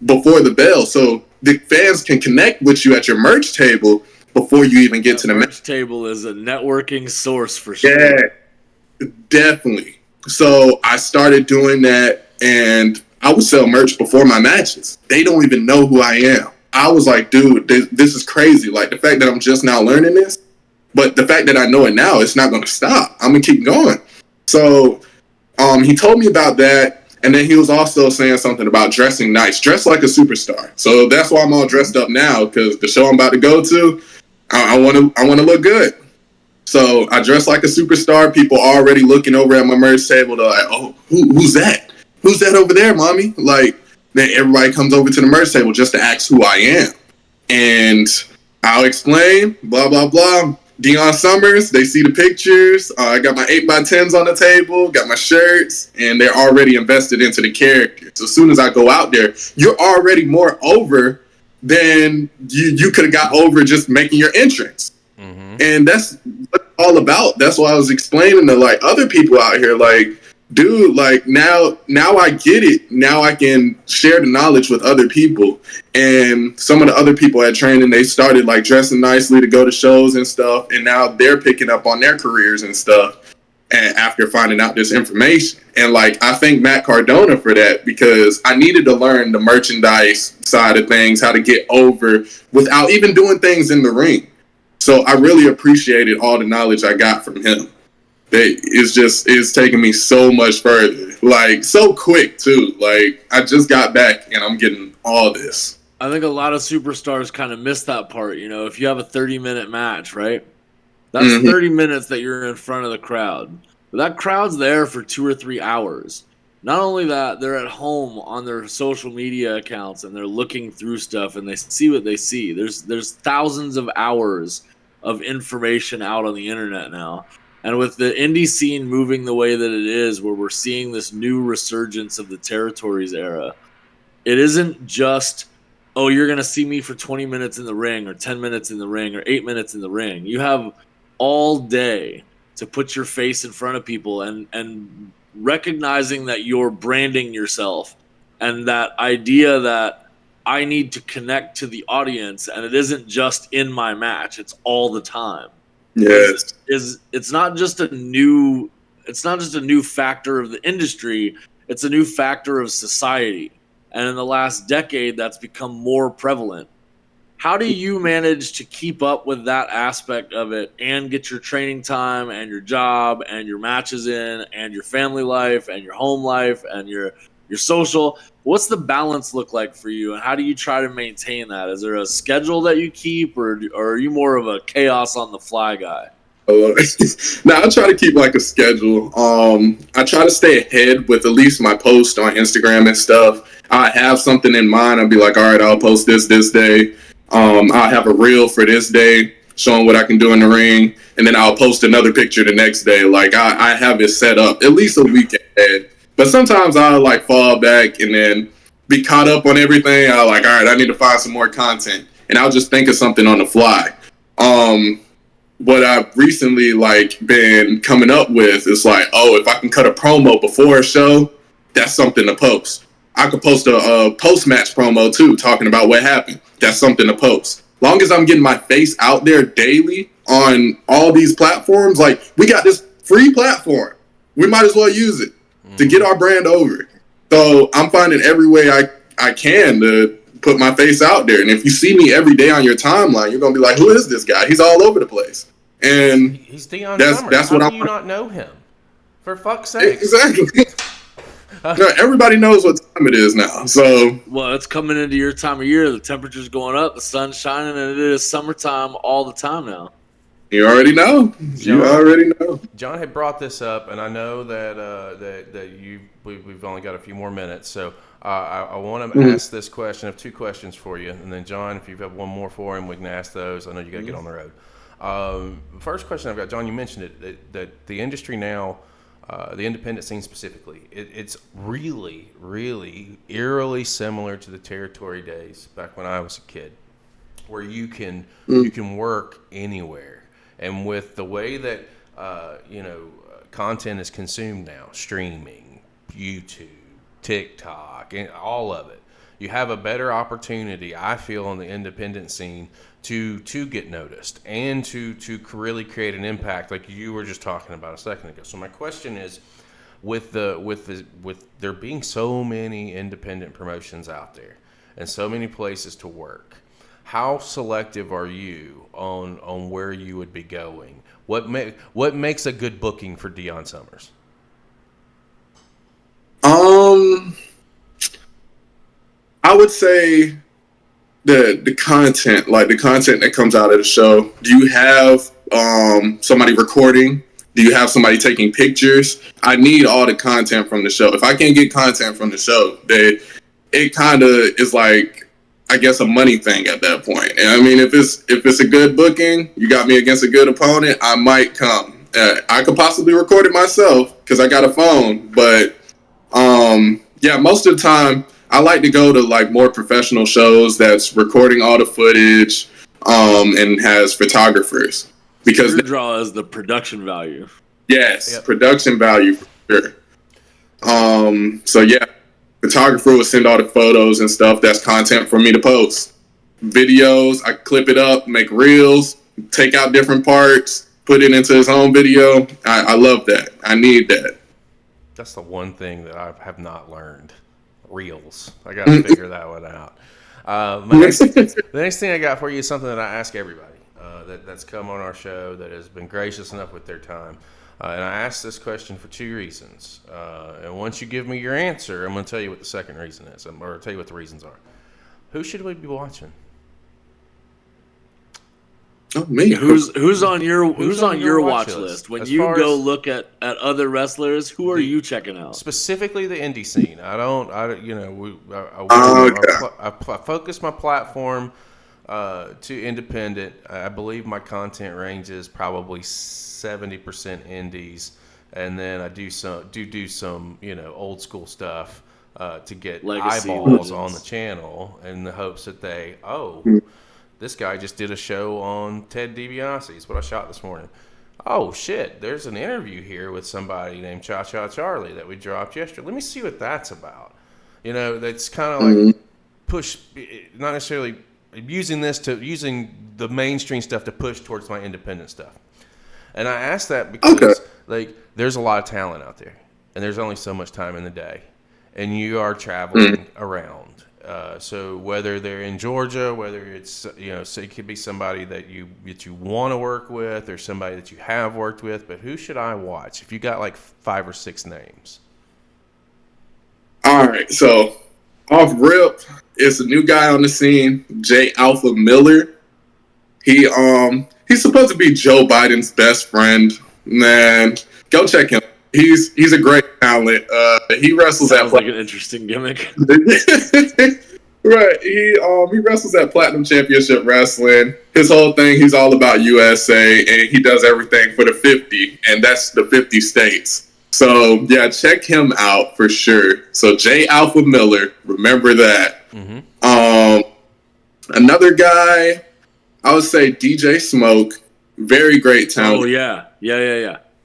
Speaker 4: before the bell. So the fans can connect with you at your merch table before you even get to the
Speaker 3: merch table is a networking source for sure.
Speaker 4: Yeah, definitely. So I started doing that, and I would sell merch before my matches. They don't even know who I am. I was like, dude, this is crazy. Like, the fact that I'm just now learning this, but the fact that I know it now, it's not going to stop. I'm going to keep going. So he told me about that, and then he was also saying something about dressing nice. Dress like a superstar. So that's why I'm all dressed up now, because the show I'm about to go to, I want to look good. So I dress like a superstar. People are already looking over at my merch table. They're like, oh, who's that? Who's that over there, mommy? Like, then everybody comes over to the merch table just to ask who I am. And I'll explain, blah, blah, blah. Deon Summerz, they see the pictures. I got my 8x10s on the table, got my shirts, and they're already invested into the character. So as soon as I go out there, you're already more over than you could have got over just making your entrance. Mm-hmm. And that's what it's all about. That's why I was explaining to like other people out here, like, dude, like now I get it. Now I can share the knowledge with other people. And some of the other people at training, they started like dressing nicely to go to shows and stuff. And now they're picking up on their careers and stuff. And after finding out this information, and like I thank Matt Cardona for that, because I needed to learn the merchandise side of things, how to get over without even doing things in the ring. So I really appreciated all the knowledge I got from him. It's taking me so much further, like so quick too. Like I just got back and I'm getting all this.
Speaker 3: I think a lot of superstars kind of miss that part. You know, if you have a 30-minute match, right? That's 30 minutes that you're in front of the crowd. But that crowd's there for 2 or 3 hours. Not only that, they're at home on their social media accounts and they're looking through stuff and they see what they see. There's thousands of hours of information out on the internet now. And with the indie scene moving the way that it is, where we're seeing this new resurgence of the territories era, it isn't just, oh, you're going to see me for 20 minutes in the ring or 10 minutes in the ring or 8 minutes in the ring. You have all day to put your face in front of people and recognizing that you're branding yourself and that idea that I need to connect to the audience and it isn't just in my match, it's all the time.
Speaker 4: Yes.
Speaker 3: It's not just a new factor of the industry, it's a new factor of society. And in the last decade, that's become more prevalent. How do you manage to keep up with that aspect of it and get your training time and your job and your matches in and your family life and your home life and your social? What's the balance look like for you, and how do you try to maintain that? Is there a schedule that you keep, or are you more of a chaos on the fly guy?
Speaker 4: Now I try to keep like a schedule. I try to stay ahead with at least my post on Instagram and stuff. I have something in mind. I'll be like, all right, I'll post this day. I'll have a reel for this day showing what I can do in the ring, and then I'll post another picture the next day. Like I have it set up at least a week ahead. But sometimes I'll like fall back and then be caught up on everything. I'll like, all right, I need to find some more content, and I'll just think of something on the fly. What I've recently like been coming up with is like, oh, if I can cut a promo before a show, that's something to post. I could post a post-match promo too, talking about what happened. That's something to post. Long as I'm getting my face out there daily on all these platforms, like we got this free platform. We might as well use it to get our brand over. So I'm finding every way I can to put my face out there. And if you see me every day on your timeline, you're going to be like, who is this guy? He's all over the place. And
Speaker 2: he's Deon Summerz.
Speaker 4: That's
Speaker 2: How
Speaker 4: what
Speaker 2: do you not know him? For fuck's sake.
Speaker 4: Exactly. No, everybody knows what time it is now. So,
Speaker 3: well, it's coming into your time of year. The temperature's going up, the sun's shining, and it is summertime all the time now.
Speaker 4: You already know.
Speaker 2: John had brought this up, and I know that we've only got a few more minutes, so I want to ask this question. I have two questions for you, and then John, if you have one more for him, we can ask those. I know you got to get on the road. First question I've got, John, you mentioned it, that the industry now, the independent scene specifically, it's really, really eerily similar to the territory days back when I was a kid, where you can work anywhere. And with the way that content is consumed now, streaming, YouTube, TikTok, and all of it, you have a better opportunity, I feel, on the independent scene to get noticed and to really create an impact, like you were just talking about a second ago. So my question is, with there being so many independent promotions out there and so many places to work, how selective are you on where you would be going? What makes a good booking for Deon Summerz?
Speaker 4: I would say the content, like the content that comes out of the show. Do you have somebody recording? Do you have somebody taking pictures? I need all the content from the show. If I can't get content from the show, then it kind of is like, I guess, a money thing at that point. And I mean, if it's a good booking, you got me against a good opponent, I might come. I could possibly record it myself because I got a phone. But yeah, most of the time I like to go to like more professional shows that's recording all the footage and has photographers, because
Speaker 3: your draw is the production value.
Speaker 4: Yes, yep. Production value for sure. So yeah. Photographer will send all the photos and stuff. That's content for me to post. Videos, I clip it up, make reels, take out different parts, put it into his own video. I love that. I need that.
Speaker 2: That's the one thing that I have not learned. Reels. I got to figure that one out. The next thing I got for you is something that I ask everybody that's come on our show that has been gracious enough with their time. And I asked this question for two reasons. And once you give me your answer, I'm going to tell you what the second reason is, or tell you what the reasons are. Who should we be watching?
Speaker 4: Oh, me.
Speaker 3: Who's on your watch list? When
Speaker 2: As
Speaker 3: you
Speaker 2: far
Speaker 3: go
Speaker 2: as
Speaker 3: look at other wrestlers, who are you checking out?
Speaker 2: specifically the indie scene. I you know, I focus my platform to independent. I believe my content range is probably 70% indies, and then I do some you know, old school stuff to get
Speaker 3: Legacy
Speaker 2: eyeballs
Speaker 3: legends.
Speaker 2: on the channel in the hopes that this guy just did a show on Ted DiBiase. It's what I shot this morning. Oh shit, there's an interview here with somebody named Cha Cha Charlie that we dropped yesterday. Let me see what that's about. You know, that's kind of like push, not necessarily using the mainstream stuff to push towards my independent stuff. And I ask that because like there's a lot of talent out there, and there's only so much time in the day, and you are traveling around. So whether they're in Georgia, whether it's, you know, so it could be somebody that you want to work with or somebody that you have worked with, but who should I watch? If you got like 5 or 6 names.
Speaker 4: All right, so off rip, it's a new guy on the scene, J Alpha Miller. He's supposed to be Joe Biden's best friend. Man, go check him. He's a great talent. He wrestles
Speaker 3: Sounds like an interesting gimmick.
Speaker 4: Right. He wrestles at Platinum Championship Wrestling. His whole thing, he's all about USA, and he does everything for the 50, and that's the 50 states. So yeah, check him out for sure. So J Alpha Miller, remember that. Another guy, I would say DJ Smoke, very great talent.
Speaker 3: Oh yeah.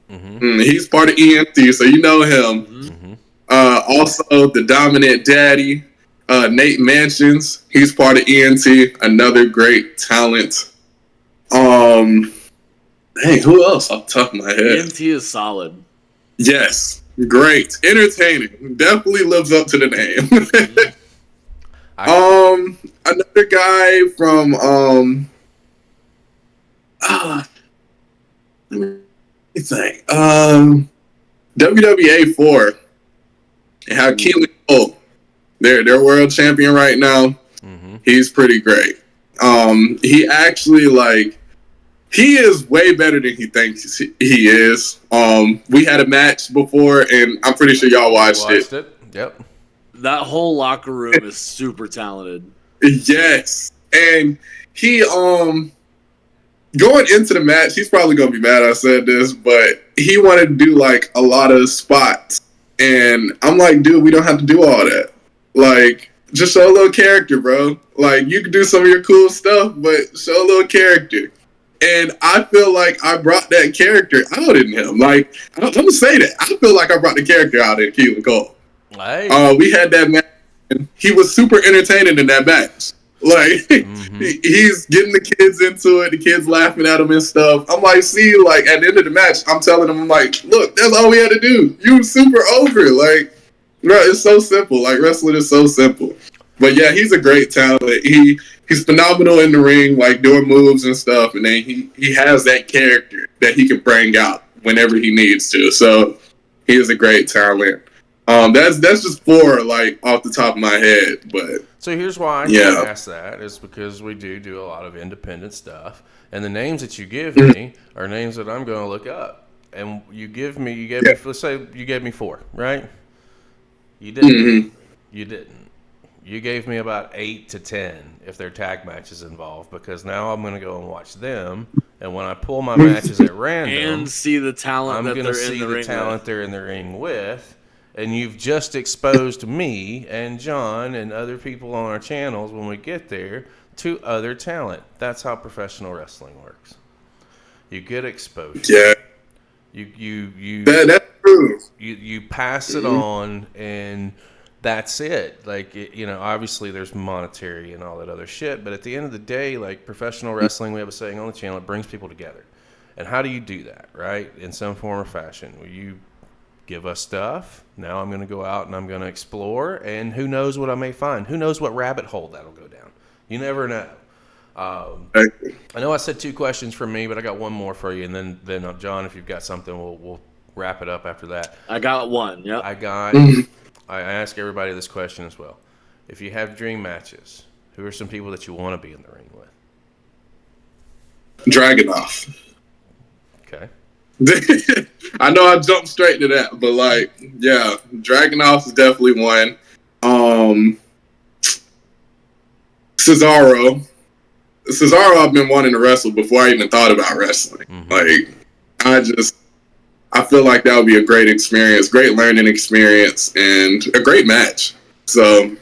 Speaker 4: He's part of ENT, so you know him. Also, the Dominant Daddy, Nate Mansions. He's part of ENT, another great talent. Hey, who else off the top of my head?
Speaker 3: ENT is solid.
Speaker 4: Yes, great, entertaining. Definitely lives up to the name. Another guy from let me think. WWA 4. They have Keelan Cole. They're world champion right now. He's pretty great. He actually he is way better than he thinks he is. We had a match before, and I'm pretty sure y'all watched it.
Speaker 2: Yep.
Speaker 3: That whole locker room is super talented.
Speaker 4: Yes, and he going into the match, he's probably gonna be mad I said this, but he wanted to do like a lot of spots, and I'm like, dude, we don't have to do all that. Like, just show a little character, bro. Like, you can do some of your cool stuff, but show a little character. And I feel like I brought that character out in him. Like, I'm gonna say that. I feel like I brought the character out in Keelan Cole.
Speaker 2: Hey.
Speaker 4: We had that match, and he was super entertaining in that match. Like, he's getting the kids into it, the kids laughing at him and stuff. I'm like, see, like, at the end of the match, I'm telling him, I'm like, look, that's all we had to do. You were super over. Like, bro, it's so simple. Like, wrestling is so simple. But yeah, he's a great talent. He's phenomenal in the ring, like doing moves and stuff, and then he has that character that he can bring out whenever he needs to. So he is a great talent. That's just 4 like off the top of my head. But
Speaker 2: so here's why I ask that is because we do a lot of independent stuff, and the names that you give me are names that I'm going to look up. And you gave me, let's say you gave me 4, right? You didn't. You didn't. You gave me about 8 to 10 if there are tag matches involved, because now I'm going to go and watch them, and when I pull my matches at random
Speaker 3: and see the talent,
Speaker 2: I'm going to see the talent they're in the ring with, and you've just exposed me and John and other people on our channels when we get there to other talent. That's how professional wrestling works. You get exposure.
Speaker 4: Yeah. That's true.
Speaker 2: You pass it on, and that's it. Like, you know, obviously there's monetary and all that other shit, but at the end of the day, like, professional wrestling, we have a saying on the channel, it brings people together. And how do you do that, right? In some form or fashion. Well, you give us stuff. Now I'm going to go out and I'm going to explore, and who knows what I may find. Who knows what rabbit hole that'll go down. You never know. I know I said 2 questions from me, but I got one more for you, and then John, if you've got something, we'll wrap it up after that.
Speaker 3: I got one. Yep.
Speaker 2: I ask everybody this question as well. If you have dream matches, who are some people that you want to be in the ring with?
Speaker 4: Dragunov.
Speaker 2: Okay.
Speaker 4: I know I jumped straight to that, but like, yeah, Dragunov is definitely one. Cesaro, I've been wanting to wrestle before I even thought about wrestling.
Speaker 2: Mm-hmm.
Speaker 4: Like, I feel like that would be a great experience, great learning experience, and a great match. So,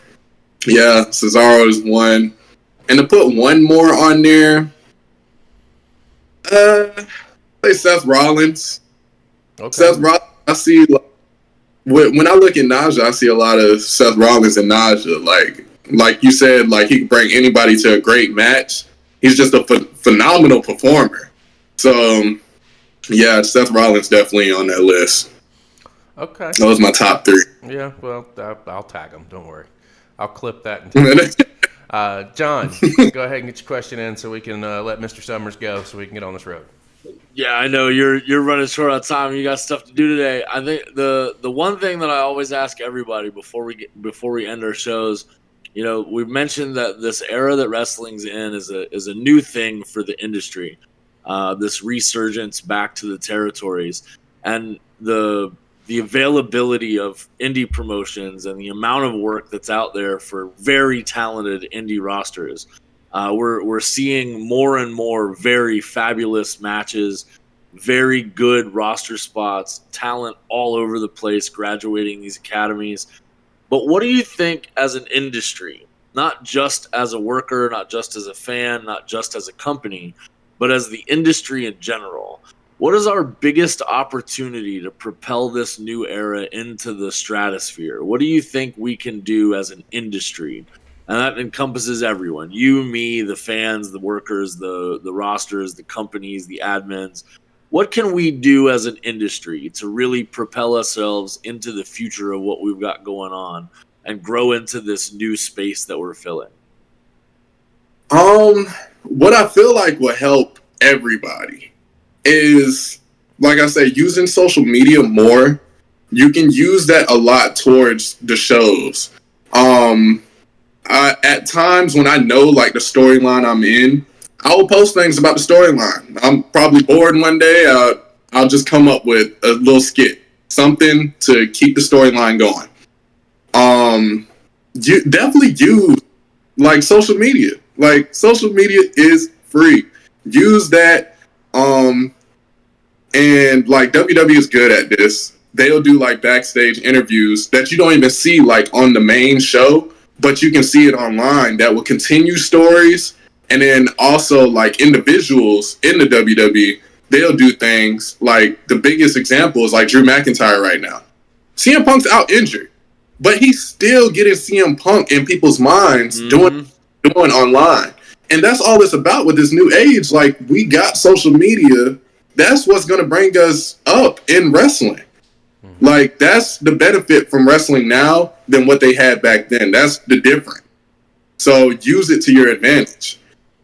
Speaker 4: yeah, Cesaro is one. And to put one more on there, say Seth Rollins.
Speaker 2: Okay.
Speaker 4: Seth Rollins, I see, when I look at Naja, I see a lot of Seth Rollins and Naja. Like you said, like he can bring anybody to a great match. He's just a phenomenal performer. So, yeah, Seth Rollins definitely on that list.
Speaker 2: Okay.
Speaker 4: Those are my top three.
Speaker 2: Yeah, well, I'll tag them. Don't worry. I'll clip that and tag them. John, go ahead and get your question in so we can let Mr. Summerz go so we can get on this road.
Speaker 3: Yeah, I know you're running short on time. You got stuff to do today. I think the one thing that I always ask everybody before we end our shows, you know, we've mentioned that this era that wrestling's in is a new thing for the industry. This resurgence back to the territories, and the availability of indie promotions and the amount of work that's out there for very talented indie rosters. We're seeing more and more very fabulous matches, very good roster spots, talent all over the place, graduating these academies. But what do you think as an industry, not just as a worker, not just as a fan, not just as a company, but as the industry in general? What is our biggest opportunity to propel this new era into the stratosphere? What do you think we can do as an industry? And that encompasses everyone. You, me, the fans, the workers, the rosters, the companies, the admins. What can we do as an industry to really propel ourselves into the future of what we've got going on and grow into this new space that we're filling?
Speaker 4: What I feel like will help everybody is, like I say, using social media more. You can use that a lot towards the shows. At times when I know like the storyline I'm in, I will post things about the storyline. I'm probably bored one day. I'll just come up with a little skit, something to keep the storyline going. You definitely use like social media. Like social media is free. Use that. And like WWE is good at this. They'll do like backstage interviews that you don't even see like on the main show, but you can see it online that will continue stories. And then also like individuals in the WWE, they'll do things like the biggest example is like Drew McIntyre right now. CM Punk's out injured, but he's still getting CM Punk in people's minds doing online. And that's all it's about with this new age. Like we got social media. That's what's going to bring us up in wrestling. Like that's the benefit from wrestling now than what they had back then. That's the difference. So use it to your advantage.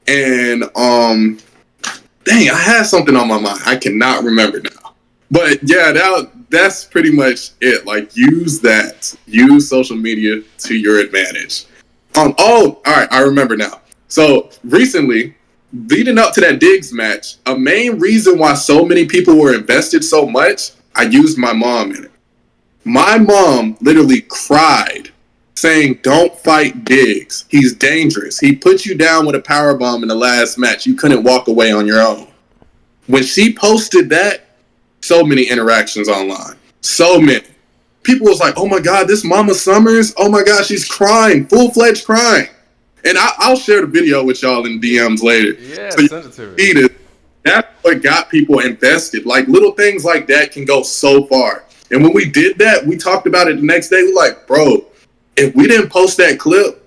Speaker 4: And dang, I had something on my mind. I cannot remember now. But yeah, that's pretty much it. Like use that. Use social media to your advantage. All right, I remember now. So recently, leading up to that Diggs match, a main reason why so many people were invested so much, I used my mom in it. My mom literally cried saying, "Don't fight Diggs. He's dangerous. He put you down with a powerbomb in the last match. You couldn't walk away on your own." When she posted that, so many interactions online. So many. People was like, "Oh my God, this Mama Summerz. Oh my God, she's crying, full-fledged crying." And I'll share the video with y'all in DMs later.
Speaker 2: Yeah,
Speaker 4: so
Speaker 2: send it to me.
Speaker 4: That's what got people invested. Like little things like that can go so far. And when we did that, we talked about it the next day. We're like, bro, if we didn't post that clip,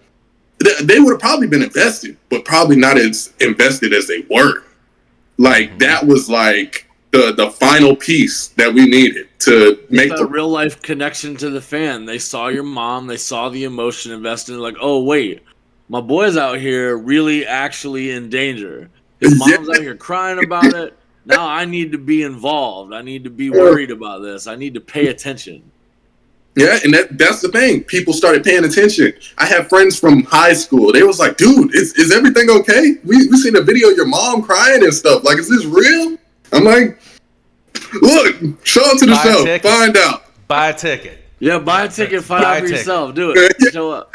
Speaker 4: they would have probably been invested, but probably not as invested as they were. Like that was like the final piece that we needed to make
Speaker 3: the real life connection to the fan. They saw your mom, they saw the emotion invested. Like, oh wait, my boy's out here really actually in danger. His mom's out here crying about it. Now I need to be involved. I need to be worried about this. I need to pay attention.
Speaker 4: Yeah, and that's the thing. People started paying attention. I have friends from high school. They was like, dude, is everything okay? We seen a video of your mom crying and stuff. Like, is this real? I'm like, look, show up to the show. Find out.
Speaker 2: Buy a ticket.
Speaker 3: Yeah, buy a ticket, find out for yourself. Do it. Show up.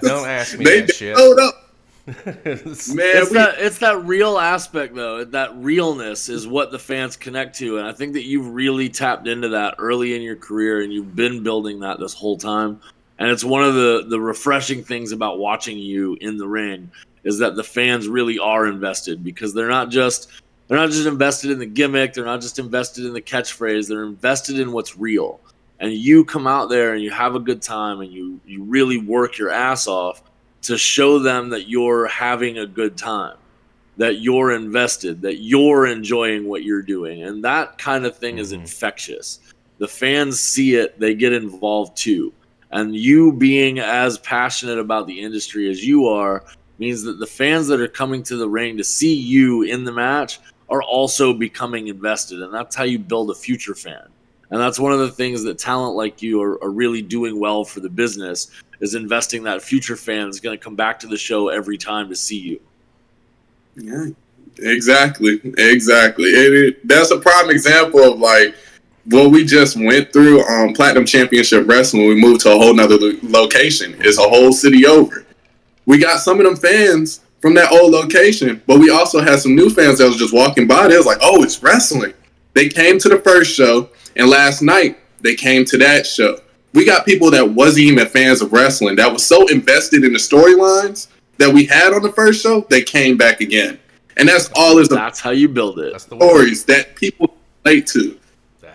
Speaker 2: Don't ask me that shit.
Speaker 4: Showed up.
Speaker 3: Man, it's that real aspect, though. That realness is what the fans connect to, and I think that you've really tapped into that early in your career, and you've been building that this whole time. And it's one of the refreshing things about watching you in the ring is that the fans really are invested, because they're not just invested in the gimmick, they're not just invested in the catchphrase, they're invested in what's real. And you come out there and you have a good time, and you really work your ass off to show them that you're having a good time, that you're invested, that you're enjoying what you're doing. And that kind of thing is infectious. The fans see it, they get involved too. And you being as passionate about the industry as you are means that the fans that are coming to the ring to see you in the match are also becoming invested. And that's how you build a future fan. And that's one of the things that talent like you are really doing well for the business, is investing that future fan is going to come back to the show every time to see you.
Speaker 4: Yeah, exactly. That's a prime example of like what we just went through on Platinum Championship Wrestling. When we moved to a whole nother location. It's a whole city over. We got some of them fans from that old location, but we also had some new fans that was just walking by. They was like, oh, it's wrestling. They came to the first show, and last night they came to that show. We got people that wasn't even fans of wrestling that was so invested in the storylines that we had on the first show, they came back again. And that's
Speaker 3: how you build it.
Speaker 2: That's the
Speaker 4: stories that people relate to.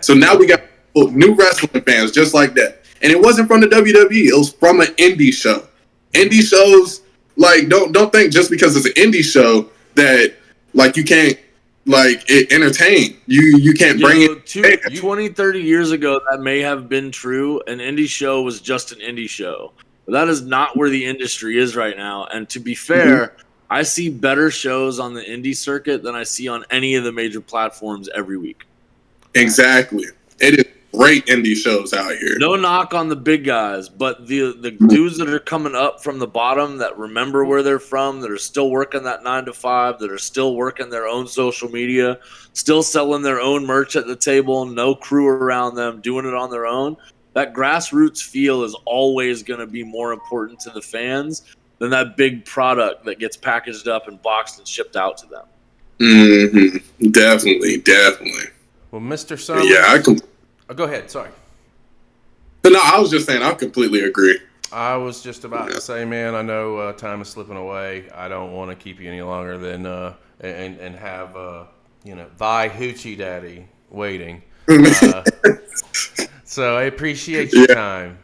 Speaker 4: So now we got new wrestling fans just like that. And it wasn't from the WWE, it was from an indie show. Indie shows, like, don't think just because it's an indie show that like you can't like it entertain. You can't bring it
Speaker 3: 20, 30 years ago that may have been true. An indie show was just an indie show. But that is not where the industry is right now. And to be fair, I see better shows on the indie circuit than I see on any of the major platforms every week.
Speaker 4: Exactly. It is great indie shows out here.
Speaker 3: No knock on the big guys, but the dudes that are coming up from the bottom that remember where they're from, that are still working that 9 to 5, that are still working their own social media, still selling their own merch at the table, no crew around them, doing it on their own. That grassroots feel is always going to be more important to the fans than that big product that gets packaged up and boxed and shipped out to them.
Speaker 4: Mm-hmm. Definitely.
Speaker 2: Well, Mr. Summerz.
Speaker 4: Yeah,
Speaker 2: go ahead. Sorry.
Speaker 4: No, I was just saying I completely agree.
Speaker 2: I was just about to say, man, I know time is slipping away. I don't want to keep you any longer than and have thy hoochie daddy waiting. So I appreciate your time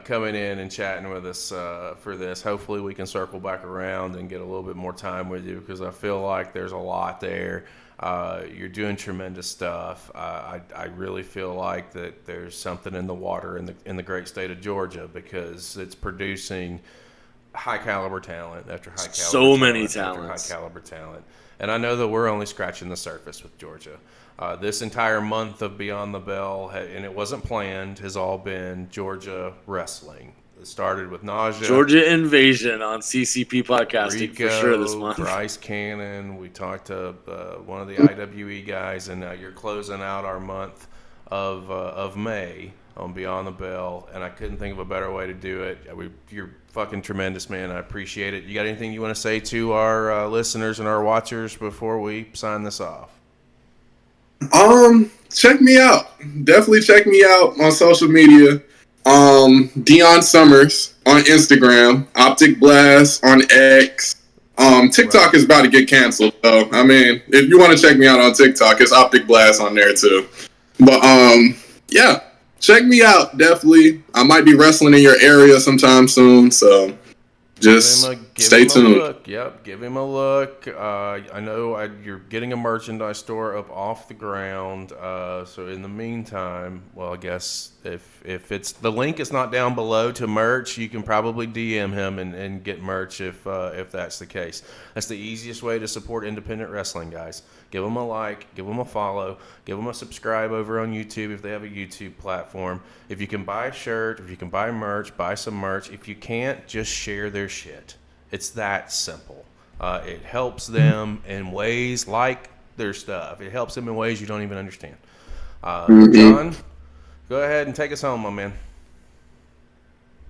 Speaker 2: coming in and chatting with us for this. Hopefully we can circle back around and get a little bit more time with you, because I feel like there's a lot there. You're doing tremendous stuff. I really feel like that there's something in the water in the great state of Georgia, because it's producing high caliber talent after high caliber
Speaker 3: many talents.
Speaker 2: High caliber talent. And I know that we're only scratching the surface with Georgia. This entire month of Beyond the Bell, and it wasn't planned, has all been Georgia wrestling. It started with Nausea.
Speaker 3: Georgia Invasion on CCP Podcasting
Speaker 2: Rico,
Speaker 3: for sure this month.
Speaker 2: Bryce Cannon. We talked to one of the IWE guys, and now you're closing out our month of May on Beyond the Bell, and I couldn't think of a better way to do it. You're fucking tremendous, man. I appreciate it. You got anything you want to say to our listeners and our watchers before we sign this off?
Speaker 4: Check me out. Definitely check me out on social media. Deon Summerz on Instagram, Optic Blast on X. TikTok is about to get canceled, so I mean, if you want to check me out on TikTok, it's Optic Blast on there too. But yeah, check me out. Definitely, I might be wrestling in your area sometime soon. So just Stay
Speaker 2: him
Speaker 4: tuned.
Speaker 2: a look. Yep, give him a look. I know you're getting a merchandise store up off the ground. So in the meantime, well, I guess if it's the link is not down below to merch, you can probably DM him and get merch if that's the case. That's the easiest way to support independent wrestling, guys. Give them a like, give them a follow, give them a subscribe over on YouTube if they have a YouTube platform. If you can buy a shirt, if you can buy merch, buy some merch. If you can't, just share their shit. It's that simple. It helps them in ways like their stuff. It helps them in ways you don't even understand. John, go ahead and take us home, my man.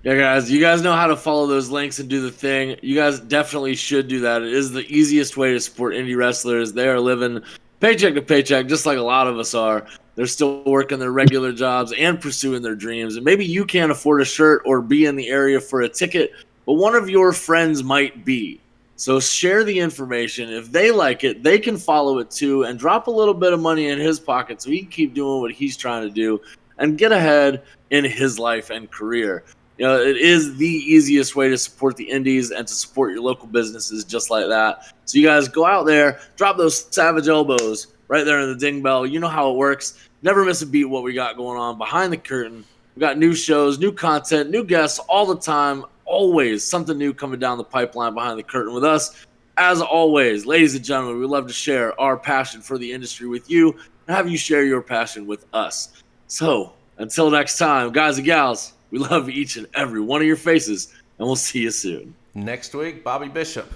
Speaker 3: Yeah, guys, you guys know how to follow those links and do the thing. You guys definitely should do that. It is the easiest way to support indie wrestlers. They are living paycheck to paycheck, just like a lot of us are. They're still working their regular jobs and pursuing their dreams. And maybe you can't afford a shirt or be in the area for a ticket, but one of your friends might be. So share the information. If they like it, they can follow it too and drop a little bit of money in his pocket so he can keep doing what he's trying to do and get ahead in his life and career. You know, it is the easiest way to support the indies and to support your local businesses just like that. So you guys go out there, drop those savage elbows right there in the ding bell. You know how it works. Never miss a beat what we got going on behind the curtain. We got new shows, new content, new guests all the time. Always something new coming down the pipeline behind the curtain with us. As always, ladies and gentlemen, we love to share our passion for the industry with you and have you share your passion with us. So until next time, guys and gals, we love each and every one of your faces, and we'll see you soon.
Speaker 2: Next week, Bobby Bishop.